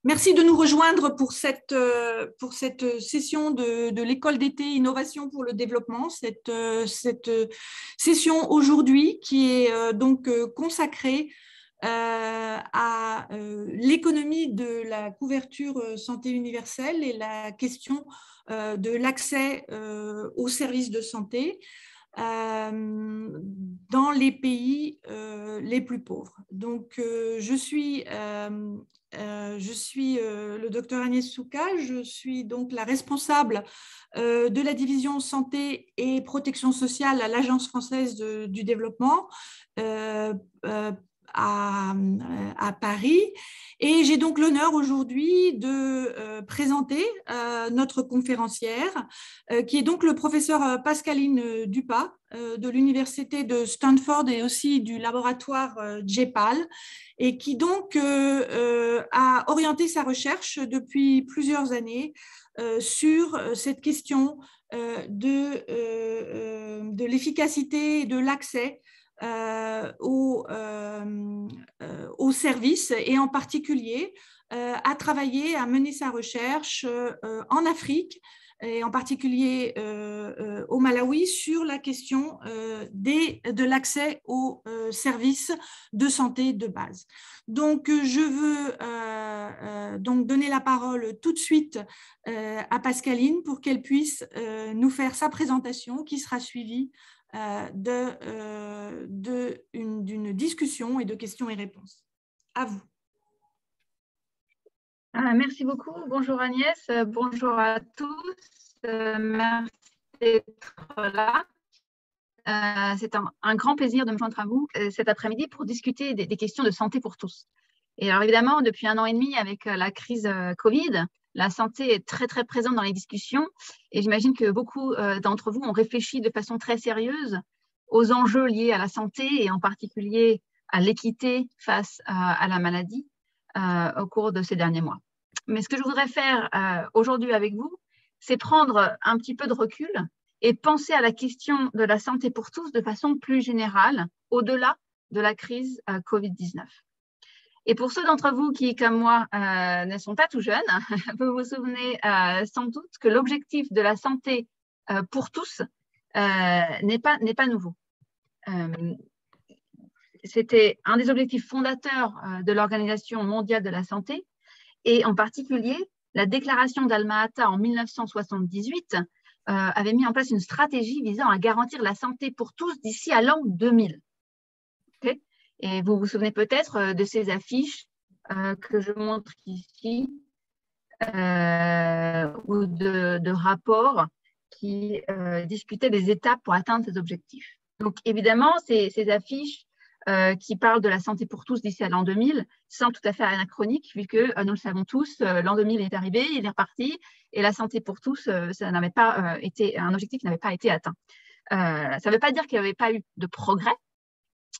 Merci de nous rejoindre pour cette session de l'École d'été Innovation pour le développement, cette session aujourd'hui qui est donc consacrée à l'économie de la couverture santé universelle et la question de l'accès aux services de santé dans les pays les plus pauvres. Donc, je suis le docteur Agnès Souka, je suis donc la responsable de la division santé et protection sociale à l'Agence française du développement à Paris. Et j'ai donc l'honneur aujourd'hui de présenter notre conférencière, qui est donc le professeur Pascaline Dupas de l'université de Stanford et aussi du laboratoire JPAL, et qui donc a orienté sa recherche depuis plusieurs années sur cette question de l'efficacité et de l'accès aux services, et en particulier à travailler, à mener sa recherche en Afrique, et en particulier au Malawi, sur la question de l'accès aux services de santé de base. Donc, je veux donc donner la parole tout de suite à Pascaline pour qu'elle puisse nous faire sa présentation, qui sera suivie d'une discussion et de questions et réponses. À vous. Merci beaucoup. Bonjour Agnès, bonjour à tous. Merci d'être là. C'est un grand plaisir de me joindre à vous cet après-midi pour discuter des questions de santé pour tous. Et alors évidemment, depuis 1 an et demi, avec la crise Covid, la santé est très très présente dans les discussions, et j'imagine que beaucoup d'entre vous ont réfléchi de façon très sérieuse aux enjeux liés à la santé et en particulier à l'équité face à la maladie au cours de ces derniers mois. Mais ce que je voudrais faire aujourd'hui avec vous, c'est prendre un petit peu de recul et penser à la question de la santé pour tous de façon plus générale, au-delà de la crise Covid-19. Et pour ceux d'entre vous qui, comme moi, ne sont pas tout jeunes, vous vous souvenez sans doute que l'objectif de la santé pour tous n'est pas nouveau. C'était un des objectifs fondateurs de l'Organisation mondiale de la santé, et en particulier, la déclaration d'Alma-Ata en 1978 avait mis en place une stratégie visant à garantir la santé pour tous d'ici à l'an 2000. Okay? Et vous vous souvenez peut-être de ces affiches que je montre ici, ou de rapports qui discutaient des étapes pour atteindre ces objectifs. Donc évidemment, ces affiches qui parlent de la santé pour tous d'ici à l'an 2000 sont tout à fait anachroniques, puisque nous le savons tous, l'an 2000 est arrivé, il est reparti, et la santé pour tous, ça n'avait pas été un objectif qui n'avait pas été atteint. Ça ne veut pas dire qu'il n'y avait pas eu de progrès.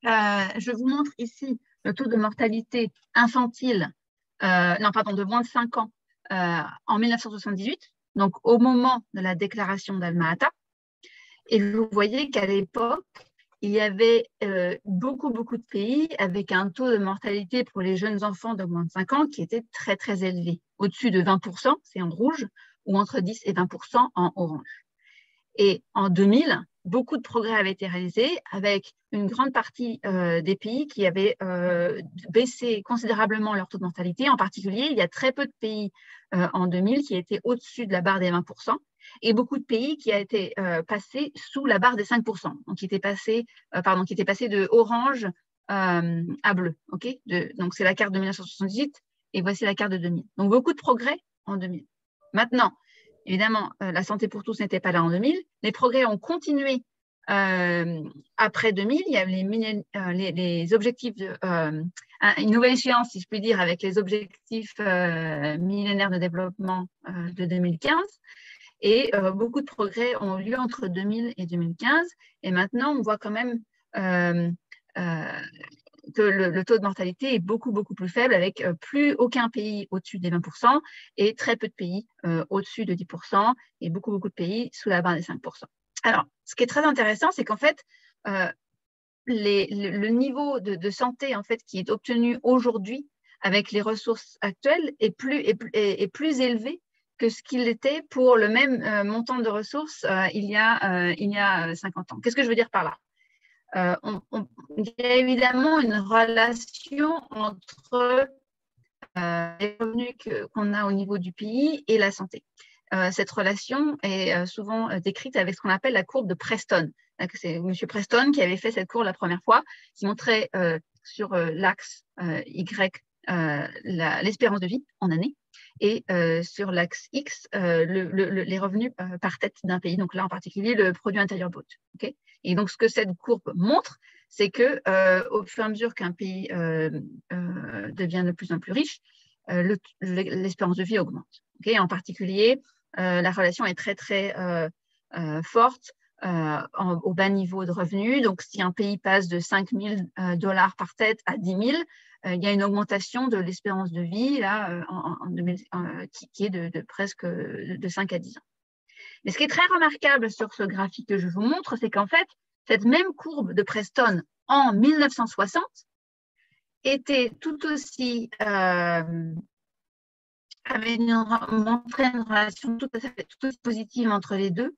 Je vous montre ici le taux de mortalité infantile, de moins de 5 ans en 1978, donc au moment de la déclaration d'Alma-Ata. Et vous voyez qu'à l'époque, il y avait beaucoup de pays avec un taux de mortalité pour les jeunes enfants de moins de 5 ans qui était très, très élevé, au-dessus de 20%, c'est en rouge, ou entre 10 et 20% en orange. Et en 2000, beaucoup de progrès avaient été réalisés, avec une grande partie des pays qui avaient baissé considérablement leur taux de mortalité. En particulier, il y a très peu de pays en 2000 qui étaient au-dessus de la barre des 20%, et beaucoup de pays qui a été passés sous la barre des 5%, donc qui étaient passés de orange à bleu. Okay, donc c'est la carte de 1978 et voici la carte de 2000. Donc beaucoup de progrès en 2000. Maintenant, évidemment, la santé pour tous n'était pas là en 2000. Les progrès ont continué après 2000. Il y a les objectifs, une nouvelle échéance, si je puis dire, avec les objectifs millénaires de développement de 2015. Et beaucoup de progrès ont eu lieu entre 2000 et 2015. Et maintenant, on voit quand même que le taux de mortalité est beaucoup plus faible, avec plus aucun pays au-dessus des 20% et très peu de pays au-dessus de 10% et beaucoup de pays sous la barre des 5%. Alors, ce qui est très intéressant, c'est qu'en fait, le niveau de santé en fait, qui est obtenu aujourd'hui avec les ressources actuelles est plus élevé que ce qu'il était pour le même montant de ressources il y a 50 ans. Qu'est-ce que je veux dire par là? Il y a évidemment une relation entre les revenus qu'on a au niveau du pays et la santé. Cette relation est souvent décrite avec ce qu'on appelle la courbe de Preston. C'est M. Preston qui avait fait cette courbe la première fois, qui montrait sur l'axe Y l'espérance de vie en année et sur l'axe X les revenus par tête d'un pays. Donc là, en particulier, le produit intérieur brut. Okay, et donc, ce que cette courbe montre, c'est que au fur et à mesure qu'un pays devient de plus en plus riche, l'espérance de vie augmente. Okay, en particulier, la relation est très, très forte au bas niveau de revenus. Donc, si un pays passe de 5 000 $ par tête à 10 000, il y a une augmentation de l'espérance de vie là, qui est de presque de 5 à 10 ans. Mais ce qui est très remarquable sur ce graphique que je vous montre, c'est qu'en fait, cette même courbe de Preston en 1960 était tout aussi avait montré une relation tout aussi positive entre les deux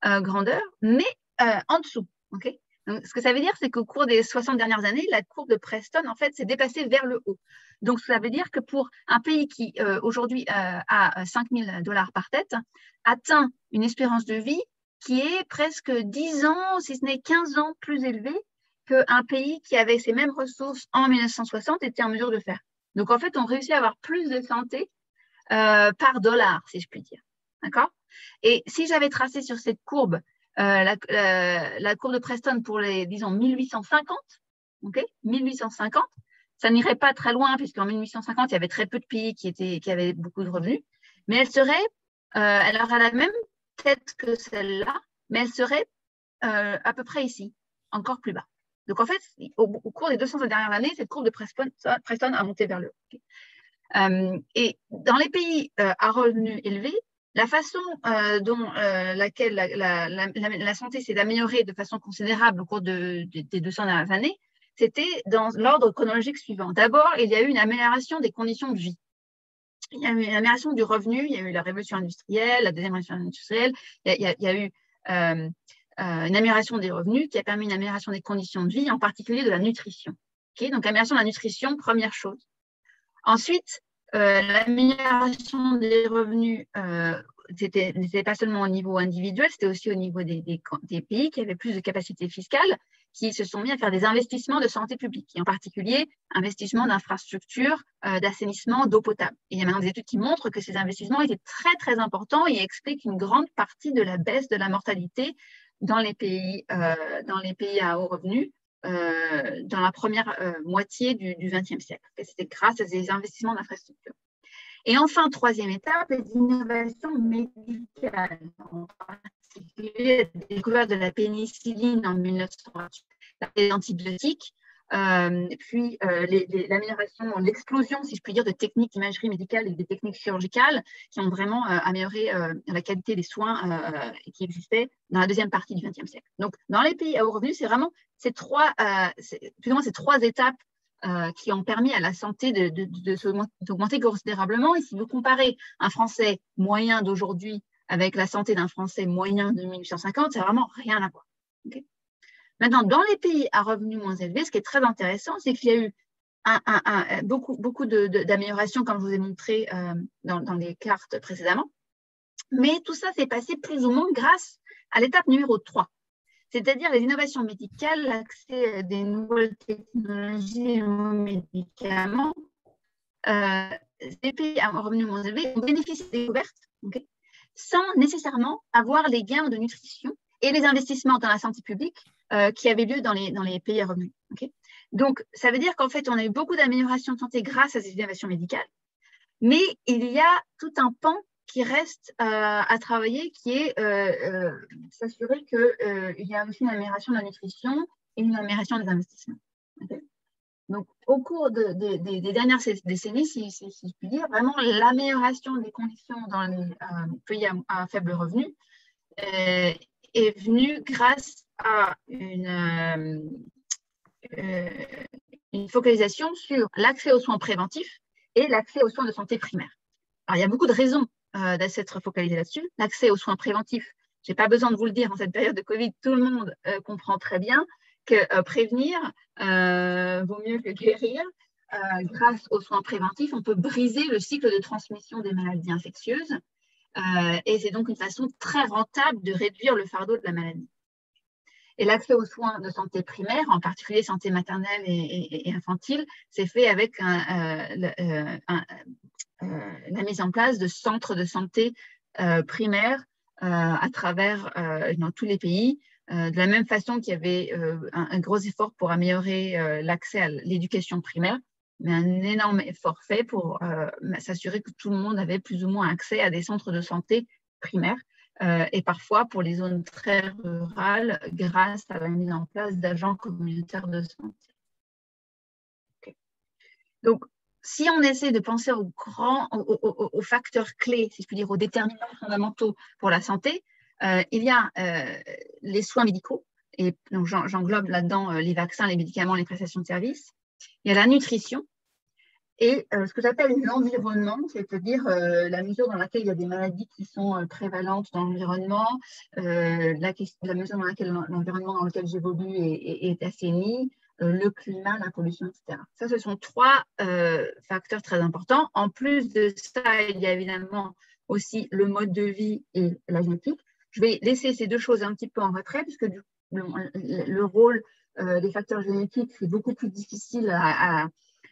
grandeurs, mais en dessous. Okay, donc, ce que ça veut dire, c'est qu'au cours des 60 dernières années, la courbe de Preston, en fait, s'est dépassée vers le haut. Donc, ça veut dire que pour un pays qui, aujourd'hui, a 5 000 $ par tête, atteint une espérance de vie qui est presque 10 ans, si ce n'est 15 ans plus élevée qu'un pays qui avait ces mêmes ressources en 1960 était en mesure de faire. Donc, en fait, on réussit à avoir plus de santé par dollar, si je puis dire. D'accord? Et si j'avais tracé sur cette courbe la courbe de Preston pour les, disons, 1850, okay, 1850, ça n'irait pas très loin, puisqu'en 1850, il y avait très peu de pays qui avaient beaucoup de revenus, mais elle aurait la même tête que celle-là, mais elle serait à peu près ici, encore plus bas. Donc, en fait, au cours des 200 dernières années, cette courbe de Preston a monté vers le haut. Okay. Et dans les pays à revenus élevés, la façon dont laquelle la santé s'est améliorée de façon considérable au cours des 200 dernières années, c'était dans l'ordre chronologique suivant. D'abord, il y a eu une amélioration des conditions de vie. Il y a eu une amélioration du revenu, il y a eu la révolution industrielle, la deuxième révolution industrielle, il y a eu une amélioration des revenus qui a permis une amélioration des conditions de vie, en particulier de la nutrition. Okay, donc, amélioration de la nutrition, première chose. Ensuite, l'amélioration des revenus n'était pas seulement au niveau individuel, c'était aussi au niveau des pays qui avaient plus de capacité fiscale, qui se sont mis à faire des investissements de santé publique, et en particulier investissements d'infrastructures, d'assainissement, d'eau potable. Et il y a maintenant des études qui montrent que ces investissements étaient très, très importants et expliquent une grande partie de la baisse de la mortalité dans les pays à haut revenu, dans la première moitié du XXe siècle. C'était grâce à des investissements d'infrastructures. Et enfin, troisième étape, les innovations médicales, en particulier la découverte de la pénicilline en 1928, les antibiotiques, puis l'amélioration, l'explosion, si je puis dire, de techniques d'imagerie médicale et des techniques chirurgicales qui ont vraiment amélioré la qualité des soins qui existaient dans la deuxième partie du XXe siècle. Donc, dans les pays à haut revenu, c'est vraiment ces trois étapes qui ont permis à la santé d'augmenter considérablement. Et si vous comparez un Français moyen d'aujourd'hui avec la santé d'un Français moyen de 1850, c'est vraiment rien à voir. Okay. Maintenant, dans les pays à revenus moins élevés, ce qui est très intéressant, c'est qu'il y a eu beaucoup d'améliorations, comme je vous ai montré dans les cartes précédemment. Mais tout ça s'est passé plus ou moins grâce à l'étape numéro 3. C'est-à-dire les innovations médicales, l'accès à des nouvelles technologies et nouveaux médicaments. Les pays à revenus moins élevés ont bénéficié des découvertes, okay, sans nécessairement avoir les gains de nutrition et les investissements dans la santé publique qui avaient lieu dans les pays à revenus. Okay. Donc, ça veut dire qu'en fait, on a eu beaucoup d'améliorations de santé grâce à ces innovations médicales, mais il y a tout un pan qui reste à travailler, qui est s'assurer qu'il y a aussi une amélioration de la nutrition et une amélioration des investissements. Okay. Donc, au cours des dernières décennies, si je puis dire, vraiment l'amélioration des conditions dans les pays à faible revenu est venue grâce à une focalisation sur l'accès aux soins préventifs et l'accès aux soins de santé primaires. Alors, il y a beaucoup de raisons d'être focalisé là-dessus. L'accès aux soins préventifs, je n'ai pas besoin de vous le dire, en cette période de Covid, tout le monde comprend très bien que prévenir vaut mieux que guérir. Grâce aux soins préventifs, on peut briser le cycle de transmission des maladies infectieuses et c'est donc une façon très rentable de réduire le fardeau de la maladie. Et l'accès aux soins de santé primaire, en particulier santé maternelle et infantile, c'est fait avec la mise en place de centres de santé primaires à travers dans tous les pays, de la même façon qu'il y avait un gros effort pour améliorer l'accès à l'éducation primaire, mais un énorme effort fait pour s'assurer que tout le monde avait plus ou moins accès à des centres de santé primaires. Et parfois pour les zones très rurales, grâce à la mise en place d'agents communautaires de santé. Okay. Donc, si on essaie de penser aux facteurs clés, si je puis dire, aux déterminants fondamentaux pour la santé, il y a les soins médicaux, et donc j'englobe là-dedans les vaccins, les médicaments, les prestations de services. Il y a la nutrition, et ce que j'appelle l'environnement, c'est-à-dire la mesure dans laquelle il y a des maladies qui sont prévalentes dans l'environnement, la mesure dans laquelle l'environnement dans lequel j'évolue est assaini, le climat, la pollution, etc. Ça, ce sont trois facteurs très importants. En plus de ça, il y a évidemment aussi le mode de vie et la génétique. Je vais laisser ces deux choses un petit peu en retrait, puisque le rôle des facteurs génétiques, c'est beaucoup plus difficile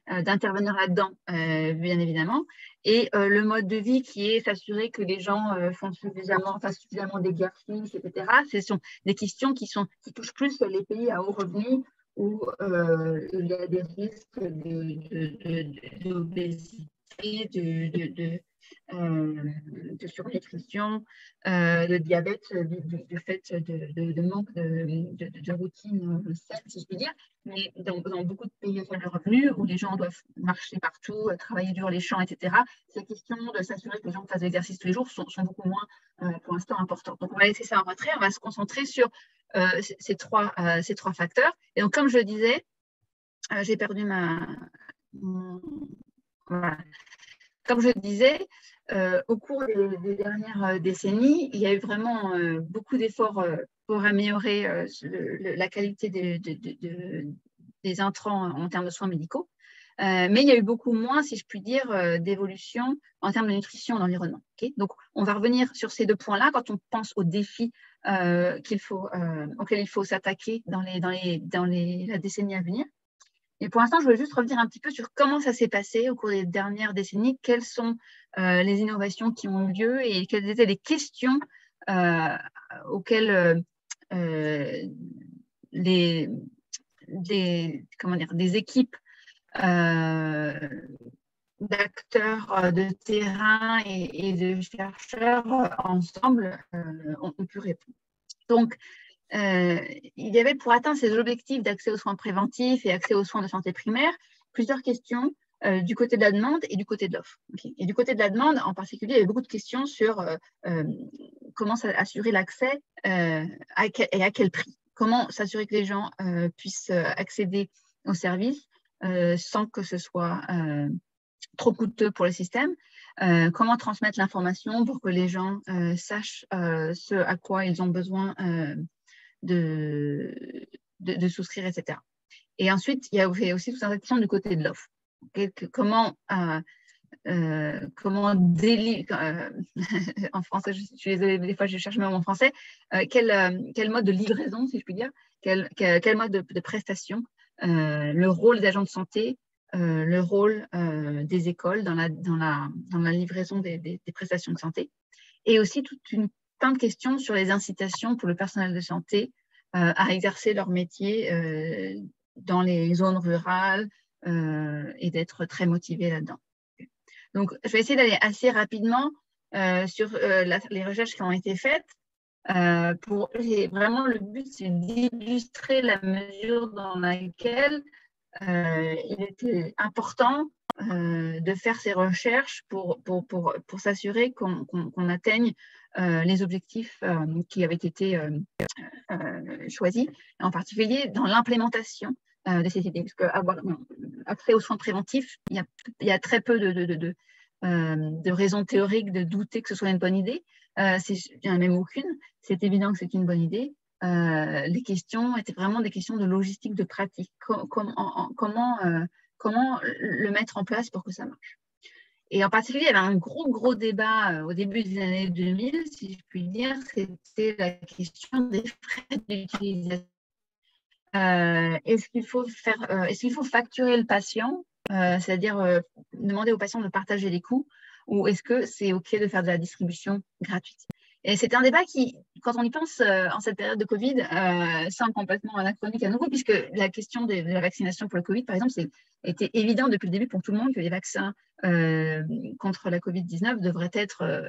d'intervenir là-dedans, bien évidemment. Et le mode de vie qui est s'assurer que les gens fassent suffisamment d'exercice, etc. Ce sont des questions qui touchent plus les pays à haut revenu où il y a des risques d'obésité, de surnutrition, de diabète, du fait de manque de routine saine, si je puis dire. Mais dans beaucoup de pays à faible revenu, où les gens doivent marcher partout, travailler dur les champs, etc., ces questions de s'assurer que les gens fassent de l'exercice tous les jours sont beaucoup moins, pour l'instant, importantes. Donc, on va laisser ça en retrait. On va se concentrer sur ces trois facteurs. Et donc, comme je le disais, j'ai perdu voilà. Comme je le disais, au cours des dernières décennies, il y a eu vraiment beaucoup d'efforts pour améliorer la qualité des intrants en termes de soins médicaux. Mais il y a eu beaucoup moins, si je puis dire, d'évolution en termes de nutrition et d'environnement. Okay, donc, on va revenir sur ces deux points-là quand on pense aux défis auxquels il faut s'attaquer dans la décennie à venir. Et pour l'instant, je voulais juste revenir un petit peu sur comment ça s'est passé au cours des dernières décennies, quelles sont les innovations qui ont eu lieu et quelles étaient les questions auxquelles des équipes d'acteurs de terrain et de chercheurs ensemble ont pu répondre. Donc, il y avait pour atteindre ces objectifs d'accès aux soins préventifs et accès aux soins de santé primaire plusieurs questions du côté de la demande et du côté de l'offre. Okay. Et du côté de la demande, en particulier, il y avait beaucoup de questions sur comment assurer l'accès et à quel prix. Comment s'assurer que les gens puissent accéder aux services sans que ce soit trop coûteux pour le système. Comment transmettre l'information pour que les gens sachent ce à quoi ils ont besoin de souscrire, etc. Et ensuite, il y a aussi toute une question du côté de l'offre. Comment en français, je suis désolée, des fois je cherche même en français, quel mode de livraison, si je puis dire, quel mode de prestation, le rôle d'agent de santé, le rôle des écoles dans la livraison des prestations de santé, et aussi plein de questions sur les incitations pour le personnel de santé à exercer leur métier dans les zones rurales et d'être très motivé là-dedans. Donc, je vais essayer d'aller assez rapidement sur les recherches qui ont été faites. Vraiment, le but, c'est d'illustrer la mesure dans laquelle il était important de faire ces recherches pour s'assurer qu'on atteigne les objectifs qui avaient été choisis, en particulier dans l'implémentation de ces idées. Parce qu'avoir accès aux soins préventifs, il y a très peu de raisons théoriques de douter que ce soit une bonne idée. Il n'y en a même aucune. C'est évident que c'est une bonne idée. Les questions étaient vraiment des questions de logistique, de pratique. Comment le mettre en place pour que ça marche. Et en particulier, il y avait un gros débat au début des années 2000, si je puis dire, c'était la question des frais d'utilisation. Est-ce qu'il faut facturer le patient, c'est-à-dire demander au patient de partager les coûts, ou est-ce que c'est OK de faire de la distribution gratuite? Et c'était un débat qui, quand on y pense en cette période de Covid, semble complètement anachronique à nouveau, puisque la question de la vaccination pour le Covid, par exemple, était évident depuis le début pour tout le monde que les vaccins contre la Covid-19 devraient être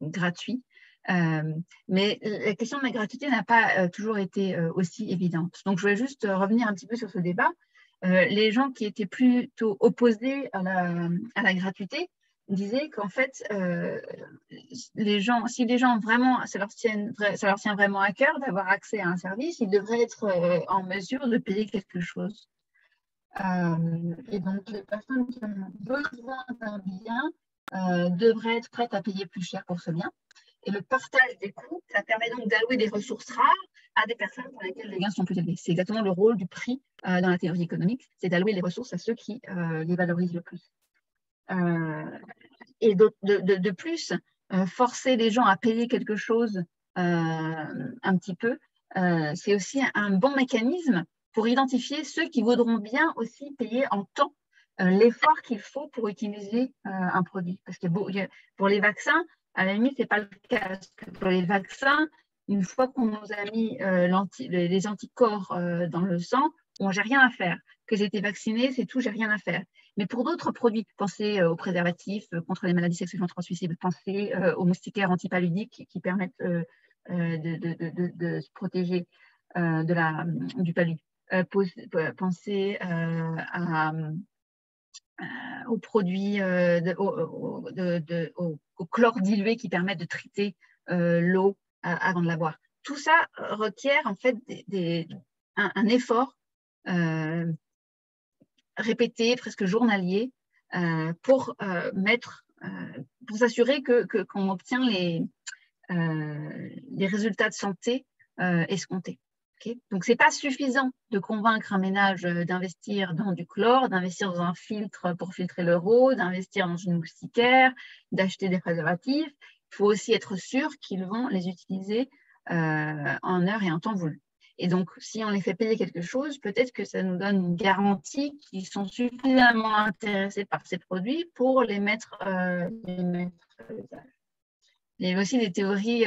gratuits. Mais la question de la gratuité n'a pas toujours été aussi évidente. Donc, je voulais juste revenir un petit peu sur ce débat. Les gens qui étaient plutôt opposés à la gratuité disaient qu'en fait, si les gens vraiment, ça leur tient vraiment à cœur d'avoir accès à un service, ils devraient être en mesure de payer quelque chose. Et donc, les personnes qui ont besoin d'un bien devraient être prêtes à payer plus cher pour ce bien. Et le partage des coûts, ça permet donc d'allouer des ressources rares à des personnes pour lesquelles les gains sont plus élevés. C'est exactement le rôle du prix dans la théorie économique, c'est d'allouer les ressources à ceux qui les valorisent le plus. Et de plus, forcer les gens à payer quelque chose un petit peu, c'est aussi un bon mécanisme pour identifier ceux qui voudront bien aussi payer en temps l'effort qu'il faut pour utiliser un produit. Parce que pour les vaccins, à la limite, ce n'est pas le cas. Parce que pour les vaccins, une fois qu'on nous a mis les anticorps dans le sang, bon, j'ai rien à faire. Que j'ai été vaccinée, c'est tout, j'ai rien à faire. Mais pour d'autres produits, pensez aux préservatifs contre les maladies sexuellement transmissibles, pensez aux moustiquaires antipaludiques qui permettent de se protéger du palu. Pensez aux produits, au chlore dilué qui permettent de traiter l'eau avant de la boire. Tout ça requiert en fait un effort répété, presque journalier, pour s'assurer qu'on obtient les résultats de santé escomptés. Okay. Donc, ce n'est pas suffisant de convaincre un ménage d'investir dans du chlore, d'investir dans un filtre pour filtrer leur eau, d'investir dans une moustiquaire, d'acheter des préservatifs. Il faut aussi être sûr qu'ils vont les utiliser en heure et en temps voulu. Et donc, si on les fait payer quelque chose, peut-être que ça nous donne une garantie qu'ils sont suffisamment intéressés par ces produits pour les mettre à l'usage. Il y avait aussi des théories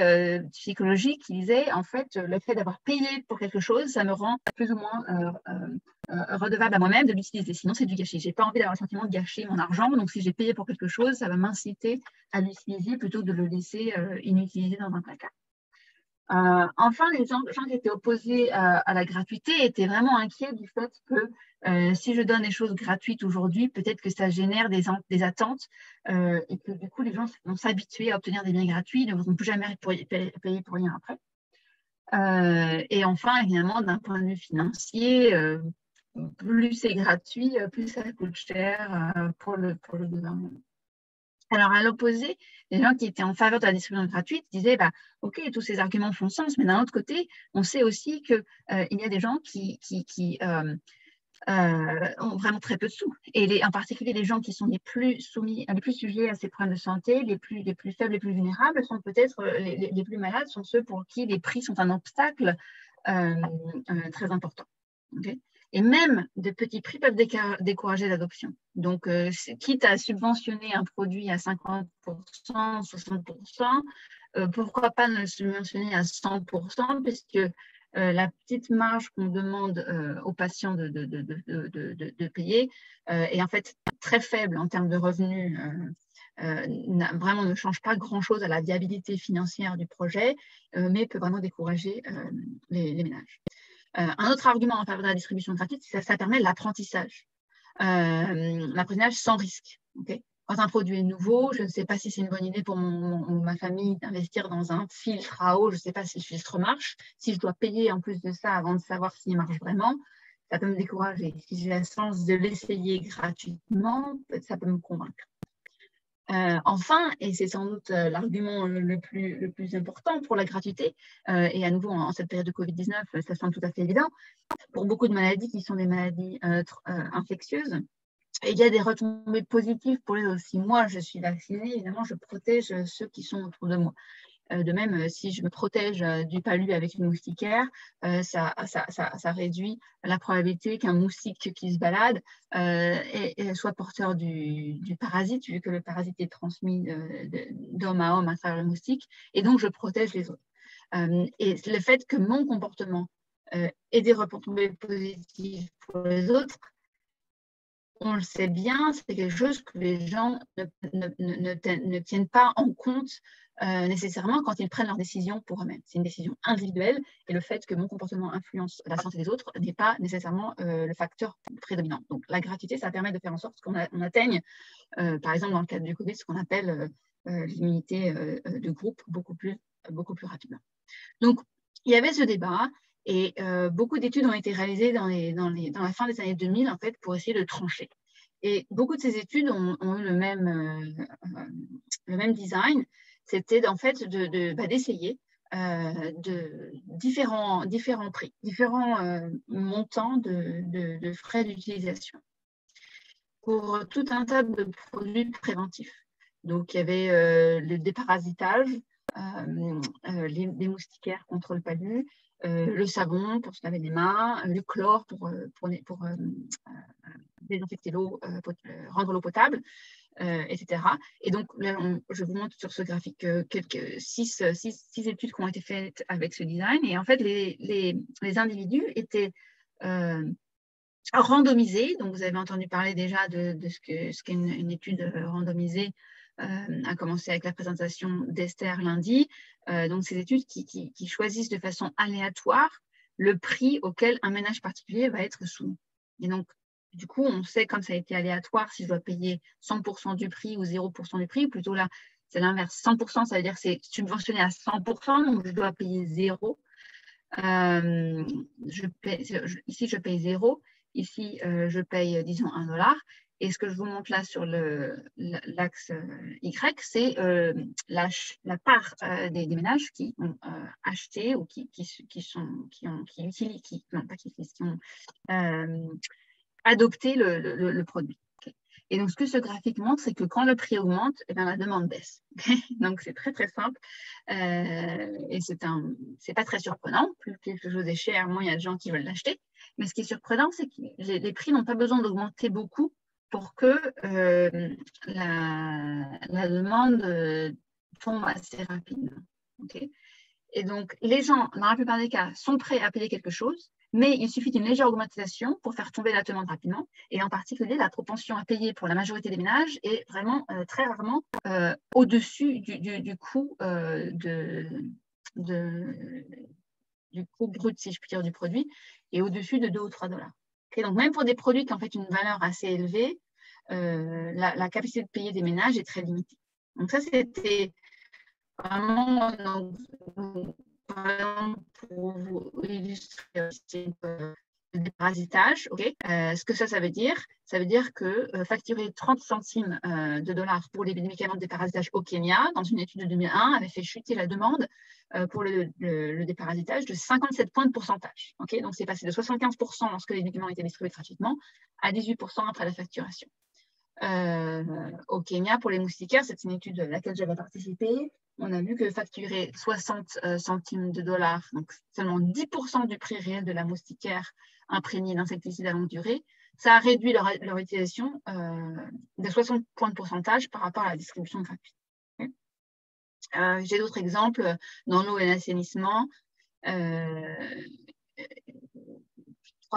psychologiques qui disaient, en fait, le fait d'avoir payé pour quelque chose, ça me rend plus ou moins redevable à moi-même de l'utiliser. Sinon, c'est du gâchis. Je n'ai pas envie d'avoir le sentiment de gâcher mon argent. Donc, si j'ai payé pour quelque chose, ça va m'inciter à l'utiliser plutôt que de le laisser inutilisé dans un placard. Enfin, les gens qui étaient opposés à la gratuité étaient vraiment inquiets du fait que si je donne des choses gratuites aujourd'hui, peut-être que ça génère des attentes et que du coup, les gens vont s'habituer à obtenir des biens gratuits, ne vont plus jamais payer pour rien après. Et enfin, évidemment, d'un point de vue financier, plus c'est gratuit, plus ça coûte cher pour le gouvernement. Alors, à l'opposé, les gens qui étaient en faveur de la distribution gratuite disaient OK, tous ces arguments font sens, mais d'un autre côté, on sait aussi qu'il y a des gens qui ont vraiment très peu de sous. Et en particulier, les gens qui sont les plus sujets à ces problèmes de santé, les plus faibles, les plus vulnérables, sont peut-être les plus malades, sont ceux pour qui les prix sont un obstacle très important. Okay. Et même de petits prix peuvent décourager l'adoption. Donc, quitte à subventionner un produit à 50%, 60%, pourquoi pas ne le subventionner à 100%, puisque la petite marge qu'on demande aux patients de payer est en fait très faible en termes de revenus, vraiment ne change pas grand-chose à la viabilité financière du projet, mais peut vraiment décourager les ménages. Un autre argument en faveur de la distribution gratuite, c'est que ça permet l'apprentissage. L'apprentissage sans risque. Okay. Quand un produit est nouveau, je ne sais pas si c'est une bonne idée pour ma famille d'investir dans un filtre à eau, je ne sais pas si le filtre marche. Si je dois payer en plus de ça avant de savoir s'il marche vraiment, ça peut me décourager. Si j'ai la chance de l'essayer gratuitement, ça peut me convaincre. Enfin, et c'est sans doute l'argument le plus important pour la gratuité, et à nouveau en cette période de Covid-19, ça semble tout à fait évident, pour beaucoup de maladies qui sont des maladies infectieuses, il y a des retombées positives pour les autres. Si moi je suis vaccinée, évidemment, je protège ceux qui sont autour de moi. De même, si je me protège du palu avec une moustiquaire, ça réduit la probabilité qu'un moustique qui se balade soit porteur du parasite, vu que le parasite est transmis d'homme à homme à travers le moustique, et donc je protège les autres. Et le fait que mon comportement ait des retombées positives pour les autres, on le sait bien, c'est quelque chose que les gens ne tiennent pas en compte nécessairement quand ils prennent leurs décisions pour eux-mêmes. C'est une décision individuelle et le fait que mon comportement influence la santé des autres n'est pas nécessairement le facteur prédominant. Donc la gratuité, ça permet de faire en sorte qu'on atteigne, par exemple dans le cadre du Covid, ce qu'on appelle l'immunité de groupe beaucoup plus rapidement. Donc il y avait ce débat. Et beaucoup d'études ont été réalisées dans la fin des années 2000 en fait, pour essayer de trancher. Et beaucoup de ces études ont eu le même design. C'était en fait d'essayer de différents prix, différents montants de frais d'utilisation pour tout un tas de produits préventifs. Donc, il y avait le déparasitage, les moustiquaires contre le palu, le savon pour se laver les mains, le chlore pour désinfecter l'eau, rendre l'eau potable, etc. Et donc, là, je vous montre sur ce graphique six études qui ont été faites avec ce design. Et en fait, les individus étaient randomisés. Donc, vous avez entendu parler déjà de ce qu'est une étude randomisée, a commencé avec la présentation d'Esther lundi. Donc, ces études qui choisissent de façon aléatoire le prix auquel un ménage particulier va être soumis. Et donc, du coup, on sait, comme ça a été aléatoire, si je dois payer 100% du prix ou 0% du prix. Plutôt là, c'est l'inverse. 100%, ça veut dire que c'est subventionné à 100%, donc je dois payer 0. Ici, je paye 0. Ici, je paye, disons, $1. Et ce que je vous montre là sur l'axe Y, c'est la part des ménages qui ont acheté ou qui ont adopté le produit. Okay. Et donc, ce que ce graphique montre, c'est que quand le prix augmente, eh bien, la demande baisse. Okay. Donc, c'est très, très simple. Et c'est pas très surprenant. Plus quelque chose est cher, moins il y a de gens qui veulent l'acheter. Mais ce qui est surprenant, c'est que les prix n'ont pas besoin d'augmenter beaucoup pour que la demande tombe assez rapidement. Okay. Et donc, les gens, dans la plupart des cas, sont prêts à payer quelque chose, mais il suffit d'une légère augmentation pour faire tomber la demande rapidement. Et en particulier, la propension à payer pour la majorité des ménages est vraiment très rarement au-dessus du coût du coût brut, si je puis dire, du produit, et au-dessus de 2 ou 3 $. Okay, donc, même pour des produits qui ont fait une valeur assez élevée, la capacité de payer des ménages est très limitée. Donc, ça, c'était vraiment, par exemple, pour vous illustrer le déparasitage, okay. Ce que ça veut dire que facturer 30 centimes de dollars pour les médicaments de déparasitage au Kenya, dans une étude de 2001, avait fait chuter la demande pour le déparasitage de 57 points de pourcentage. Okay. Donc, c'est passé de 75% lorsque les médicaments étaient distribués gratuitement à 18% après la facturation. Au Kenya, pour les moustiquaires, c'est une étude à laquelle j'avais participé. On a vu que facturer 60 centimes de dollars, donc seulement 10% du prix réel de la moustiquaire imprégnée d'insecticides à longue durée, ça a réduit leur utilisation de 60 points de pourcentage par rapport à la distribution gratuite. Okay. J'ai d'autres exemples dans l'eau et l'assainissement. 3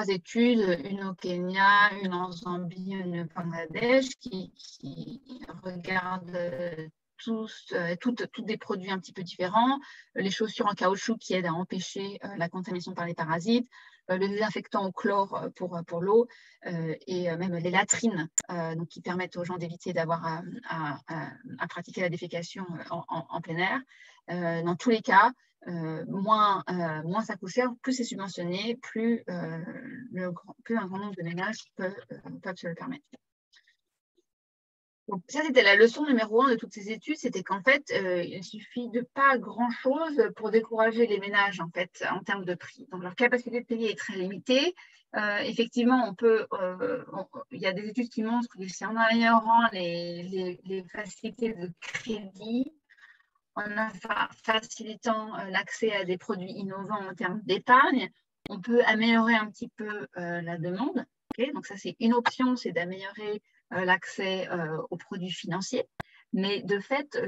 études, une au Kenya, une en Zambie, une au Bangladesh, qui regardent tous des produits un petit peu différents, les chaussures en caoutchouc qui aident à empêcher la contamination par les parasites, le désinfectant au chlore pour l'eau, et même les latrines donc qui permettent aux gens d'éviter d'avoir à pratiquer la défécation en plein air. Dans tous les cas, moins ça coûte cher, plus c'est subventionné, plus un grand nombre de ménages peuvent se le permettre. Donc, ça, c'était la leçon numéro 1 de toutes ces études, c'était qu'en fait, il suffit de pas grand-chose pour décourager les ménages en fait, en termes de prix. Donc, leur capacité de payer est très limitée. Effectivement, il y a des études qui montrent que c'est en améliorant les facilités de crédit, en facilitant l'accès à des produits innovants en termes d'épargne, on peut améliorer un petit peu la demande. Okay, donc, ça, c'est une option, c'est d'améliorer l'accès aux produits financiers. Mais de fait,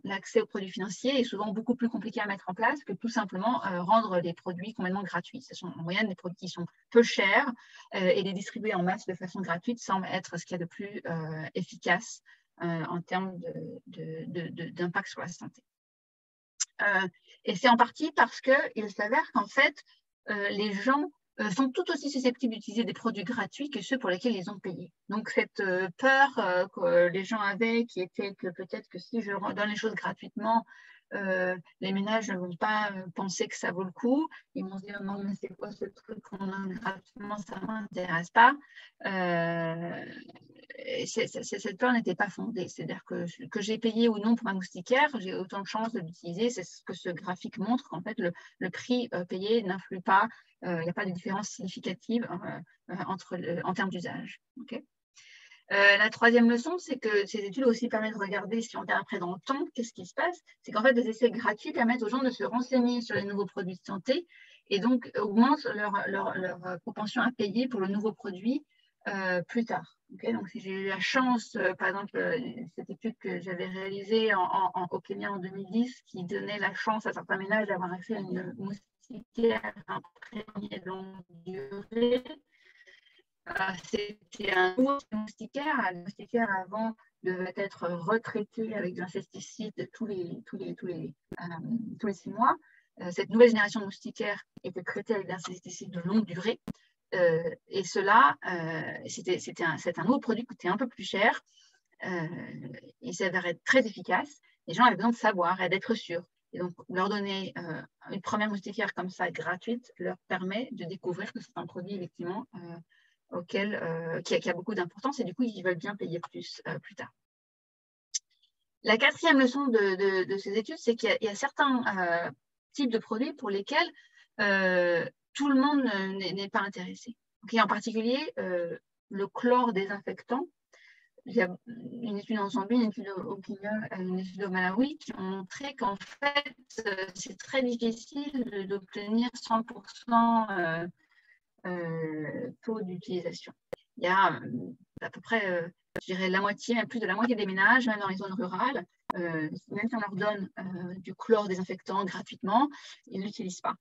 l'accès aux produits financiers est souvent beaucoup plus compliqué à mettre en place que tout simplement rendre les produits complètement gratuits. Ce sont en moyenne des produits qui sont peu chers et les distribuer en masse de façon gratuite semble être ce qu'il y a de plus efficace en termes d'impact sur la santé. Et c'est en partie parce qu'il s'avère qu'en fait, les gens sont tout aussi susceptibles d'utiliser des produits gratuits que ceux pour lesquels ils ont payé. Donc, cette peur que les gens avaient, qui était que peut-être que si je donne les choses gratuitement, les ménages ne vont pas penser que ça vaut le coup. Ils vont se dire non, mais c'est quoi ce truc qu'on donne gratuitement, ça ne m'intéresse pas. Cette peur n'était pas fondée. C'est-à-dire que j'ai payé ou non pour ma moustiquaire, j'ai autant de chances de l'utiliser. C'est ce que ce graphique montre, qu'en fait, le prix payé n'influe pas. Il n'y a pas de différence significative en termes d'usage. Okay. La troisième leçon, c'est que ces études aussi permettent de regarder, si on regarde après dans le temps, qu'est-ce qui se passe. C'est qu'en fait, des essais gratuits permettent aux gens de se renseigner sur les nouveaux produits de santé et donc augmentent leur propension à payer pour le nouveau produit plus tard. Okay, donc, si j'ai eu la chance, par exemple, cette étude que j'avais réalisée au Kenya en 2010, qui donnait la chance à certains ménages d'avoir accès à une moustiquaire en première longue durée, c'était un nouveau moustiquaire. La moustiquaire avant devait être retraitée avec des insecticides tous les 6 mois. Cette nouvelle génération de moustiquaires était traitée avec des insecticides de longue durée. Et cela, c'était un nouveau produit qui coûtait un peu plus cher. Il s'avérait être très efficace. Les gens avaient besoin de savoir et d'être sûrs. Et donc, leur donner une première moustiquaire comme ça, gratuite, leur permet de découvrir que c'est un produit, effectivement, qui a beaucoup d'importance. Et du coup, ils veulent bien payer plus tard. La quatrième leçon de ces études, c'est qu'il y a certains types de produits pour lesquels tout le monde n'est pas intéressé. Okay, en particulier, le chlore désinfectant. Il y a une étude en Zambie, une étude au Kenya, une étude au Malawi qui ont montré qu'en fait, c'est très difficile d'obtenir 100% taux d'utilisation. Il y a à peu près, je dirais, la moitié, même plus de la moitié des ménages, même dans les zones rurales, même si on leur donne du chlore désinfectant gratuitement, ils ne l'utilisent pas.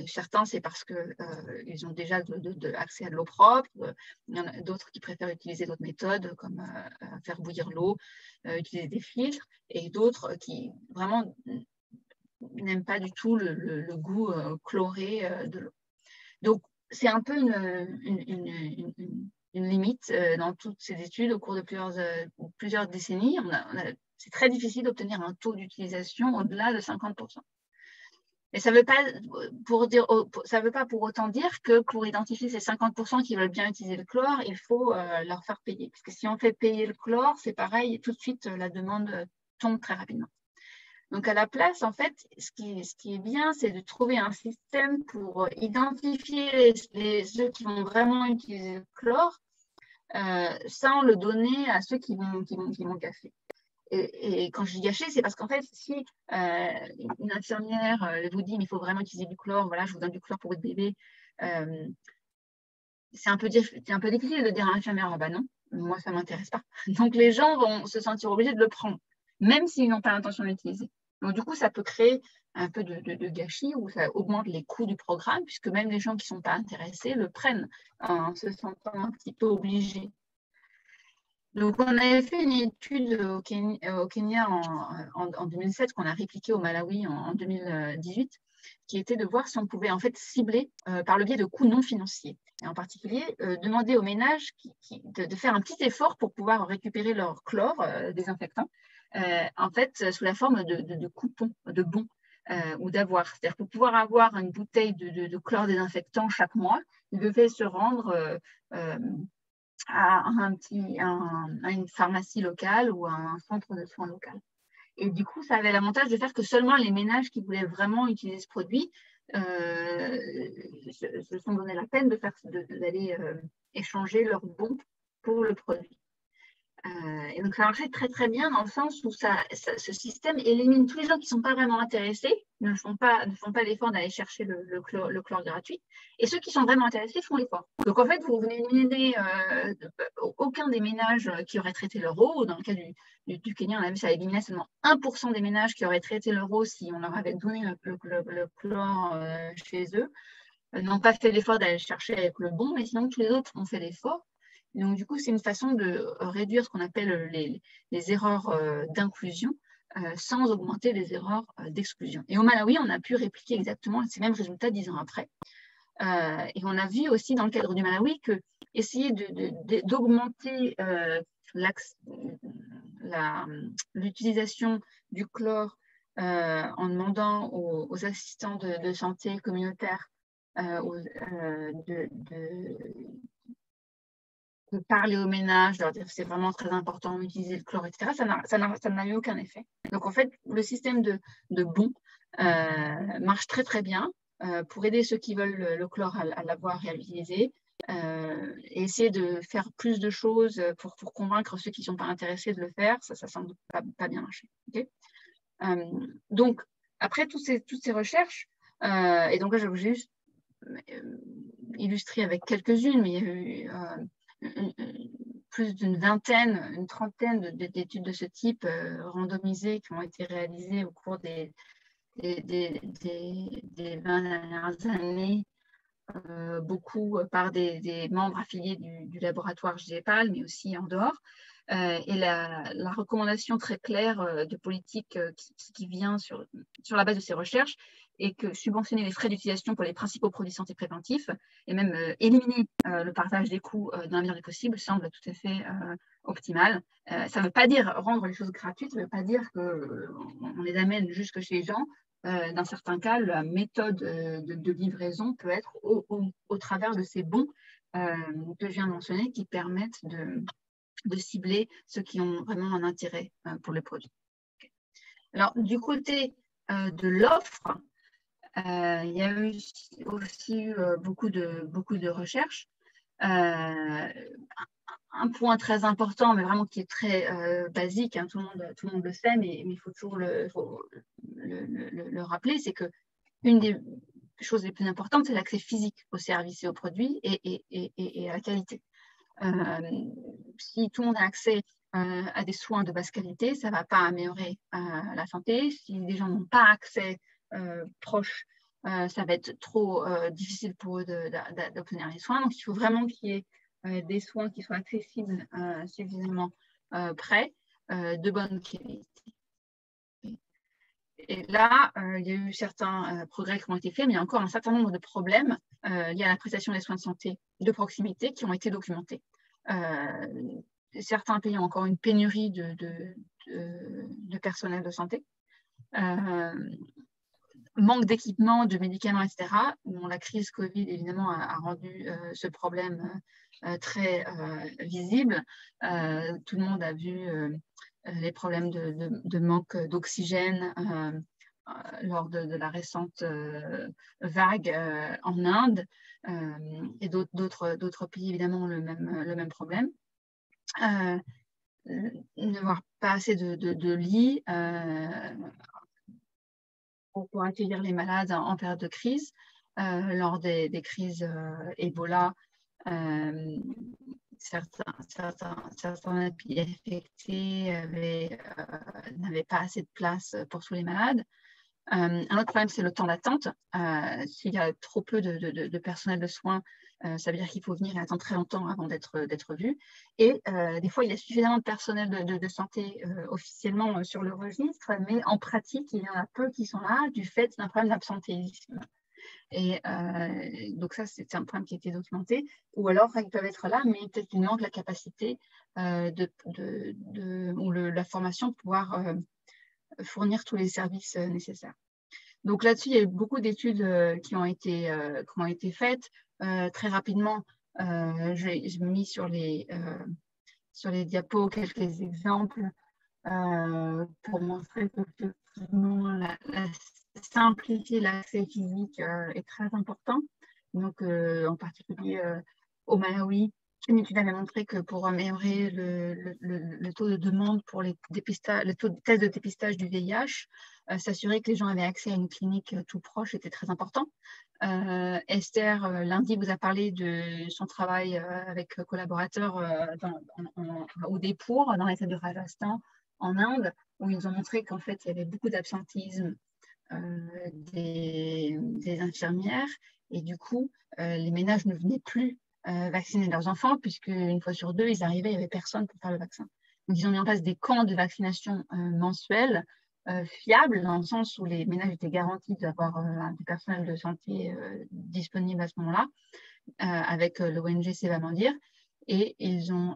Certains, c'est parce qu'ils ont déjà accès à de l'eau propre. Il y en a d'autres qui préfèrent utiliser d'autres méthodes, comme faire bouillir l'eau, utiliser des filtres, et d'autres qui vraiment n'aiment pas du tout le goût chloré de l'eau. Donc, c'est un peu une limite dans toutes ces études au cours de plusieurs décennies. C'est très difficile d'obtenir un taux d'utilisation au-delà de 50%. Mais ça ne veut pas pour autant dire que pour identifier ces 50% qui veulent bien utiliser le chlore, il faut leur faire payer. Parce que si on fait payer le chlore, c'est pareil, tout de suite, la demande tombe très rapidement. Donc, à la place, en fait, ce qui est bien, c'est de trouver un système pour identifier ceux qui vont vraiment utiliser le chlore sans le donner à ceux qui vont gâcher. Et quand je dis gâcher, c'est parce qu'en fait, si une infirmière vous dit mais il faut vraiment utiliser du chlore, voilà, je vous donne du chlore pour votre bébé, c'est un peu difficile de dire à l'infirmière, ah bah non, moi ça ne m'intéresse pas. Donc, les gens vont se sentir obligés de le prendre, même s'ils n'ont pas l'intention de l'utiliser. Donc, du coup, ça peut créer un peu de gâchis ou ça augmente les coûts du programme, puisque même les gens qui ne sont pas intéressés le prennent en se sentant un petit peu obligés. Donc, on avait fait une étude au Kenya en 2007 qu'on a répliquée au Malawi en 2018, qui était de voir si on pouvait en fait cibler par le biais de coûts non financiers. Et en particulier, demander aux ménages de faire un petit effort pour pouvoir récupérer leur chlore désinfectant, en fait, sous la forme de coupons, de bons ou d'avoir. C'est-à-dire pour pouvoir avoir une bouteille de chlore désinfectant chaque mois, ils devaient se rendre à une pharmacie locale ou à un centre de soins local. Et du coup, ça avait l'avantage de faire que seulement les ménages qui voulaient vraiment utiliser ce produit se sont donné la peine d'aller échanger leurs bons pour le produit. Et donc, ça marchait très, très bien dans le sens où ce système élimine tous les gens qui ne sont pas vraiment intéressés, ne font pas l'effort d'aller chercher le chlore gratuit. Et ceux qui sont vraiment intéressés font l'effort. Donc, en fait, vous n'éliminez aucun des ménages qui auraient traité leur eau. Dans le cas du Kenya, on a vu que ça éliminait seulement 1% des ménages qui auraient traité leur eau si on leur avait donné le chlore chez eux. N'ont pas fait l'effort d'aller chercher avec le bon, mais sinon, tous les autres ont fait l'effort. Donc, du coup, c'est une façon de réduire ce qu'on appelle les erreurs d'inclusion sans augmenter les erreurs d'exclusion. Et au Malawi, on a pu répliquer exactement ces mêmes résultats 10 ans après. Et on a vu aussi dans le cadre du Malawi que essayer d'augmenter l'utilisation du chlore en demandant aux assistants de santé communautaire de parler aux ménages, de leur dire que c'est vraiment très important d'utiliser le chlore, etc., ça n'a eu aucun effet. Donc, en fait, le système de bons marche très, très bien pour aider ceux qui veulent le chlore à l'avoir et à l'utiliser, et essayer de faire plus de choses pour convaincre ceux qui ne sont pas intéressés de le faire, ça ne semble pas bien marcher. Okay, donc, après toutes ces recherches, et donc là, j'ai juste illustré avec quelques-unes, mais il y a eu plus d'une vingtaine, une trentaine d'études de ce type randomisées qui ont été réalisées au cours des 20 dernières années, beaucoup par des membres affiliés du laboratoire GEPAL, mais aussi en dehors. Et la recommandation très claire de politique qui vient sur la base de ces recherches est que subventionner les frais d'utilisation pour les principaux produits de santé préventifs et même éliminer le partage des coûts dans la mesure du possible semble tout à fait optimal. Ça ne veut pas dire rendre les choses gratuites, ça ne veut pas dire qu'on les amène jusque chez les gens. Dans certains cas, la méthode de livraison peut être au travers de ces bons que je viens de mentionner qui permettent de cibler ceux qui ont vraiment un intérêt pour le produit. Okay. Alors, du côté de l'offre, il y a eu aussi beaucoup de recherches. Un point très important, mais vraiment qui est très basique, hein, tout le monde le sait, mais il faut toujours le rappeler, c'est qu'une des choses les plus importantes, c'est l'accès physique aux services et aux produits et à la qualité. Si tout le monde a accès à des soins de basse qualité, ça ne va pas améliorer la santé. Si les gens n'ont pas accès proche, ça va être trop difficile pour eux d'obtenir les soins. Donc, il faut vraiment qu'il y ait des soins qui soient accessibles suffisamment près, de bonne qualité. Et là, il y a eu certains progrès qui ont été faits, mais il y a encore un certain nombre de problèmes liés à la prestation des soins de santé de proximité qui ont été documentés. Certains pays ont encore une pénurie de personnel de santé, manque d'équipements, de médicaments, etc. Bon, la crise Covid, évidemment, a rendu ce problème très visible. Tout le monde a vu les problèmes de manque d'oxygène lors de la récente vague en Inde, et d'autres pays, évidemment, ont le même problème. N'avoir pas assez de lits pour accueillir les malades en période de crise. Lors des crises Ebola, certains pays affectés n'avaient pas assez de place pour tous les malades. Un autre problème, c'est le temps d'attente. S'il y a trop peu de personnel de soins, Ça veut dire qu'il faut venir et attendre très longtemps avant d'être vu. Et des fois, il y a suffisamment de personnel de santé officiellement sur le registre, mais en pratique, il y en a peu qui sont là du fait d'un problème d'absentéisme. Et donc ça, c'est un problème qui a été documenté. Ou alors, ils peuvent être là, mais peut-être qu'il manque la capacité ou la formation pour pouvoir fournir tous les services nécessaires. Donc là-dessus, il y a eu beaucoup d'études qui ont été faites. Très rapidement, j'ai mis sur les diapos quelques exemples pour montrer qu'effectivement, simplifier l'accès physique est très important. Donc, en particulier au Malawi, une étude avait montré que pour améliorer le taux de demande pour le taux de tests de dépistage du VIH, s'assurer que les gens avaient accès à une clinique tout proche était très important. Esther, lundi, vous a parlé de son travail avec collaborateurs au Udaipur, dans l'État du Rajasthan, en Inde, où ils ont montré qu'en fait, il y avait beaucoup d'absentéisme des infirmières, et du coup, les ménages ne venaient plus vacciner leurs enfants, puisque une fois sur deux, ils arrivaient, il n'y avait personne pour faire le vaccin. Donc, ils ont mis en place des camps de vaccination mensuels, fiables, dans le sens où les ménages étaient garantis d'avoir du personnel de santé disponible à ce moment-là, avec l'ONG Sevamandir, et ils ont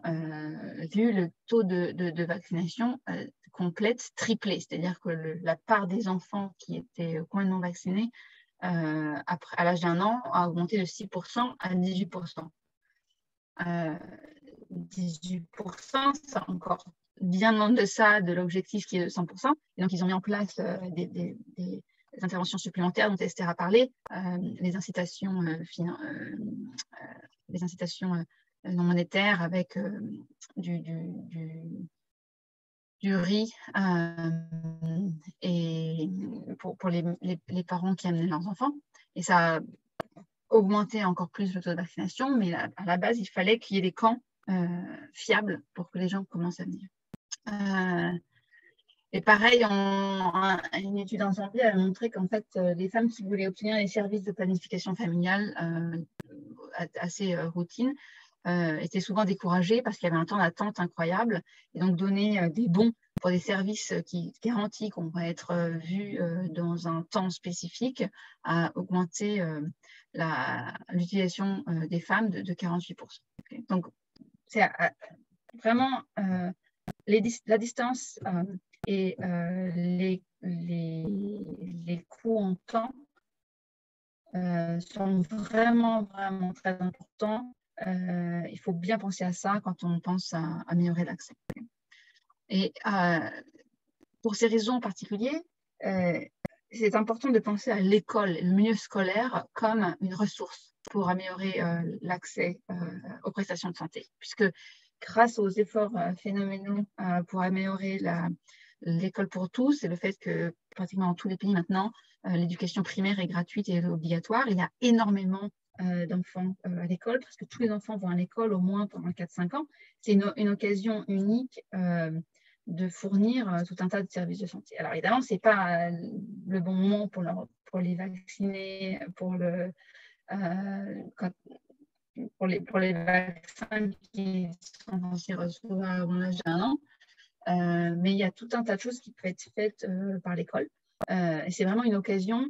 vu le taux de vaccination complète tripler, c'est-à-dire que la part des enfants qui étaient complètement vaccinés à l'âge d'1 an a augmenté de 6% à 18%. 18%, c'est encore bien en deçà de l'objectif qui est de 100%. Et donc, ils ont mis en place des interventions supplémentaires dont Esther a parlé, les incitations non monétaires avec du riz et pour les parents qui amenaient leurs enfants. Et ça a augmenté encore plus le taux de vaccination, mais à la base, il fallait qu'il y ait des camps fiables pour que les gens commencent à venir. Et pareil, une étude en Zambie a montré qu'en fait, les femmes qui voulaient obtenir les services de planification familiale assez routine étaient souvent découragées parce qu'il y avait un temps d'attente incroyable. Et donc, donner des bons pour des services qui garantissent qu'on va être vu dans un temps spécifique a augmenté l'utilisation des femmes de 48%. Okay. Donc, c'est vraiment la distance et les coûts en temps sont vraiment, vraiment très importants. Il faut bien penser à ça quand on pense à améliorer l'accès. Et pour ces raisons en particulier, c'est important de penser à l'école, le milieu scolaire, comme une ressource pour améliorer l'accès aux prestations de santé, puisque grâce aux efforts phénoménaux pour améliorer l'école pour tous et le fait que pratiquement dans tous les pays maintenant, l'éducation primaire est gratuite et obligatoire, il y a énormément d'enfants à l'école, parce que tous les enfants vont à l'école au moins pendant 4-5 ans. C'est une occasion unique de fournir tout un tas de services de santé. Alors évidemment, ce n'est pas le bon moment pour les vacciner, pour les vaccins qui sont censés recevoir à mon âge d'1 an. Mais il y a tout un tas de choses qui peuvent être faites par l'école. Et c'est vraiment une occasion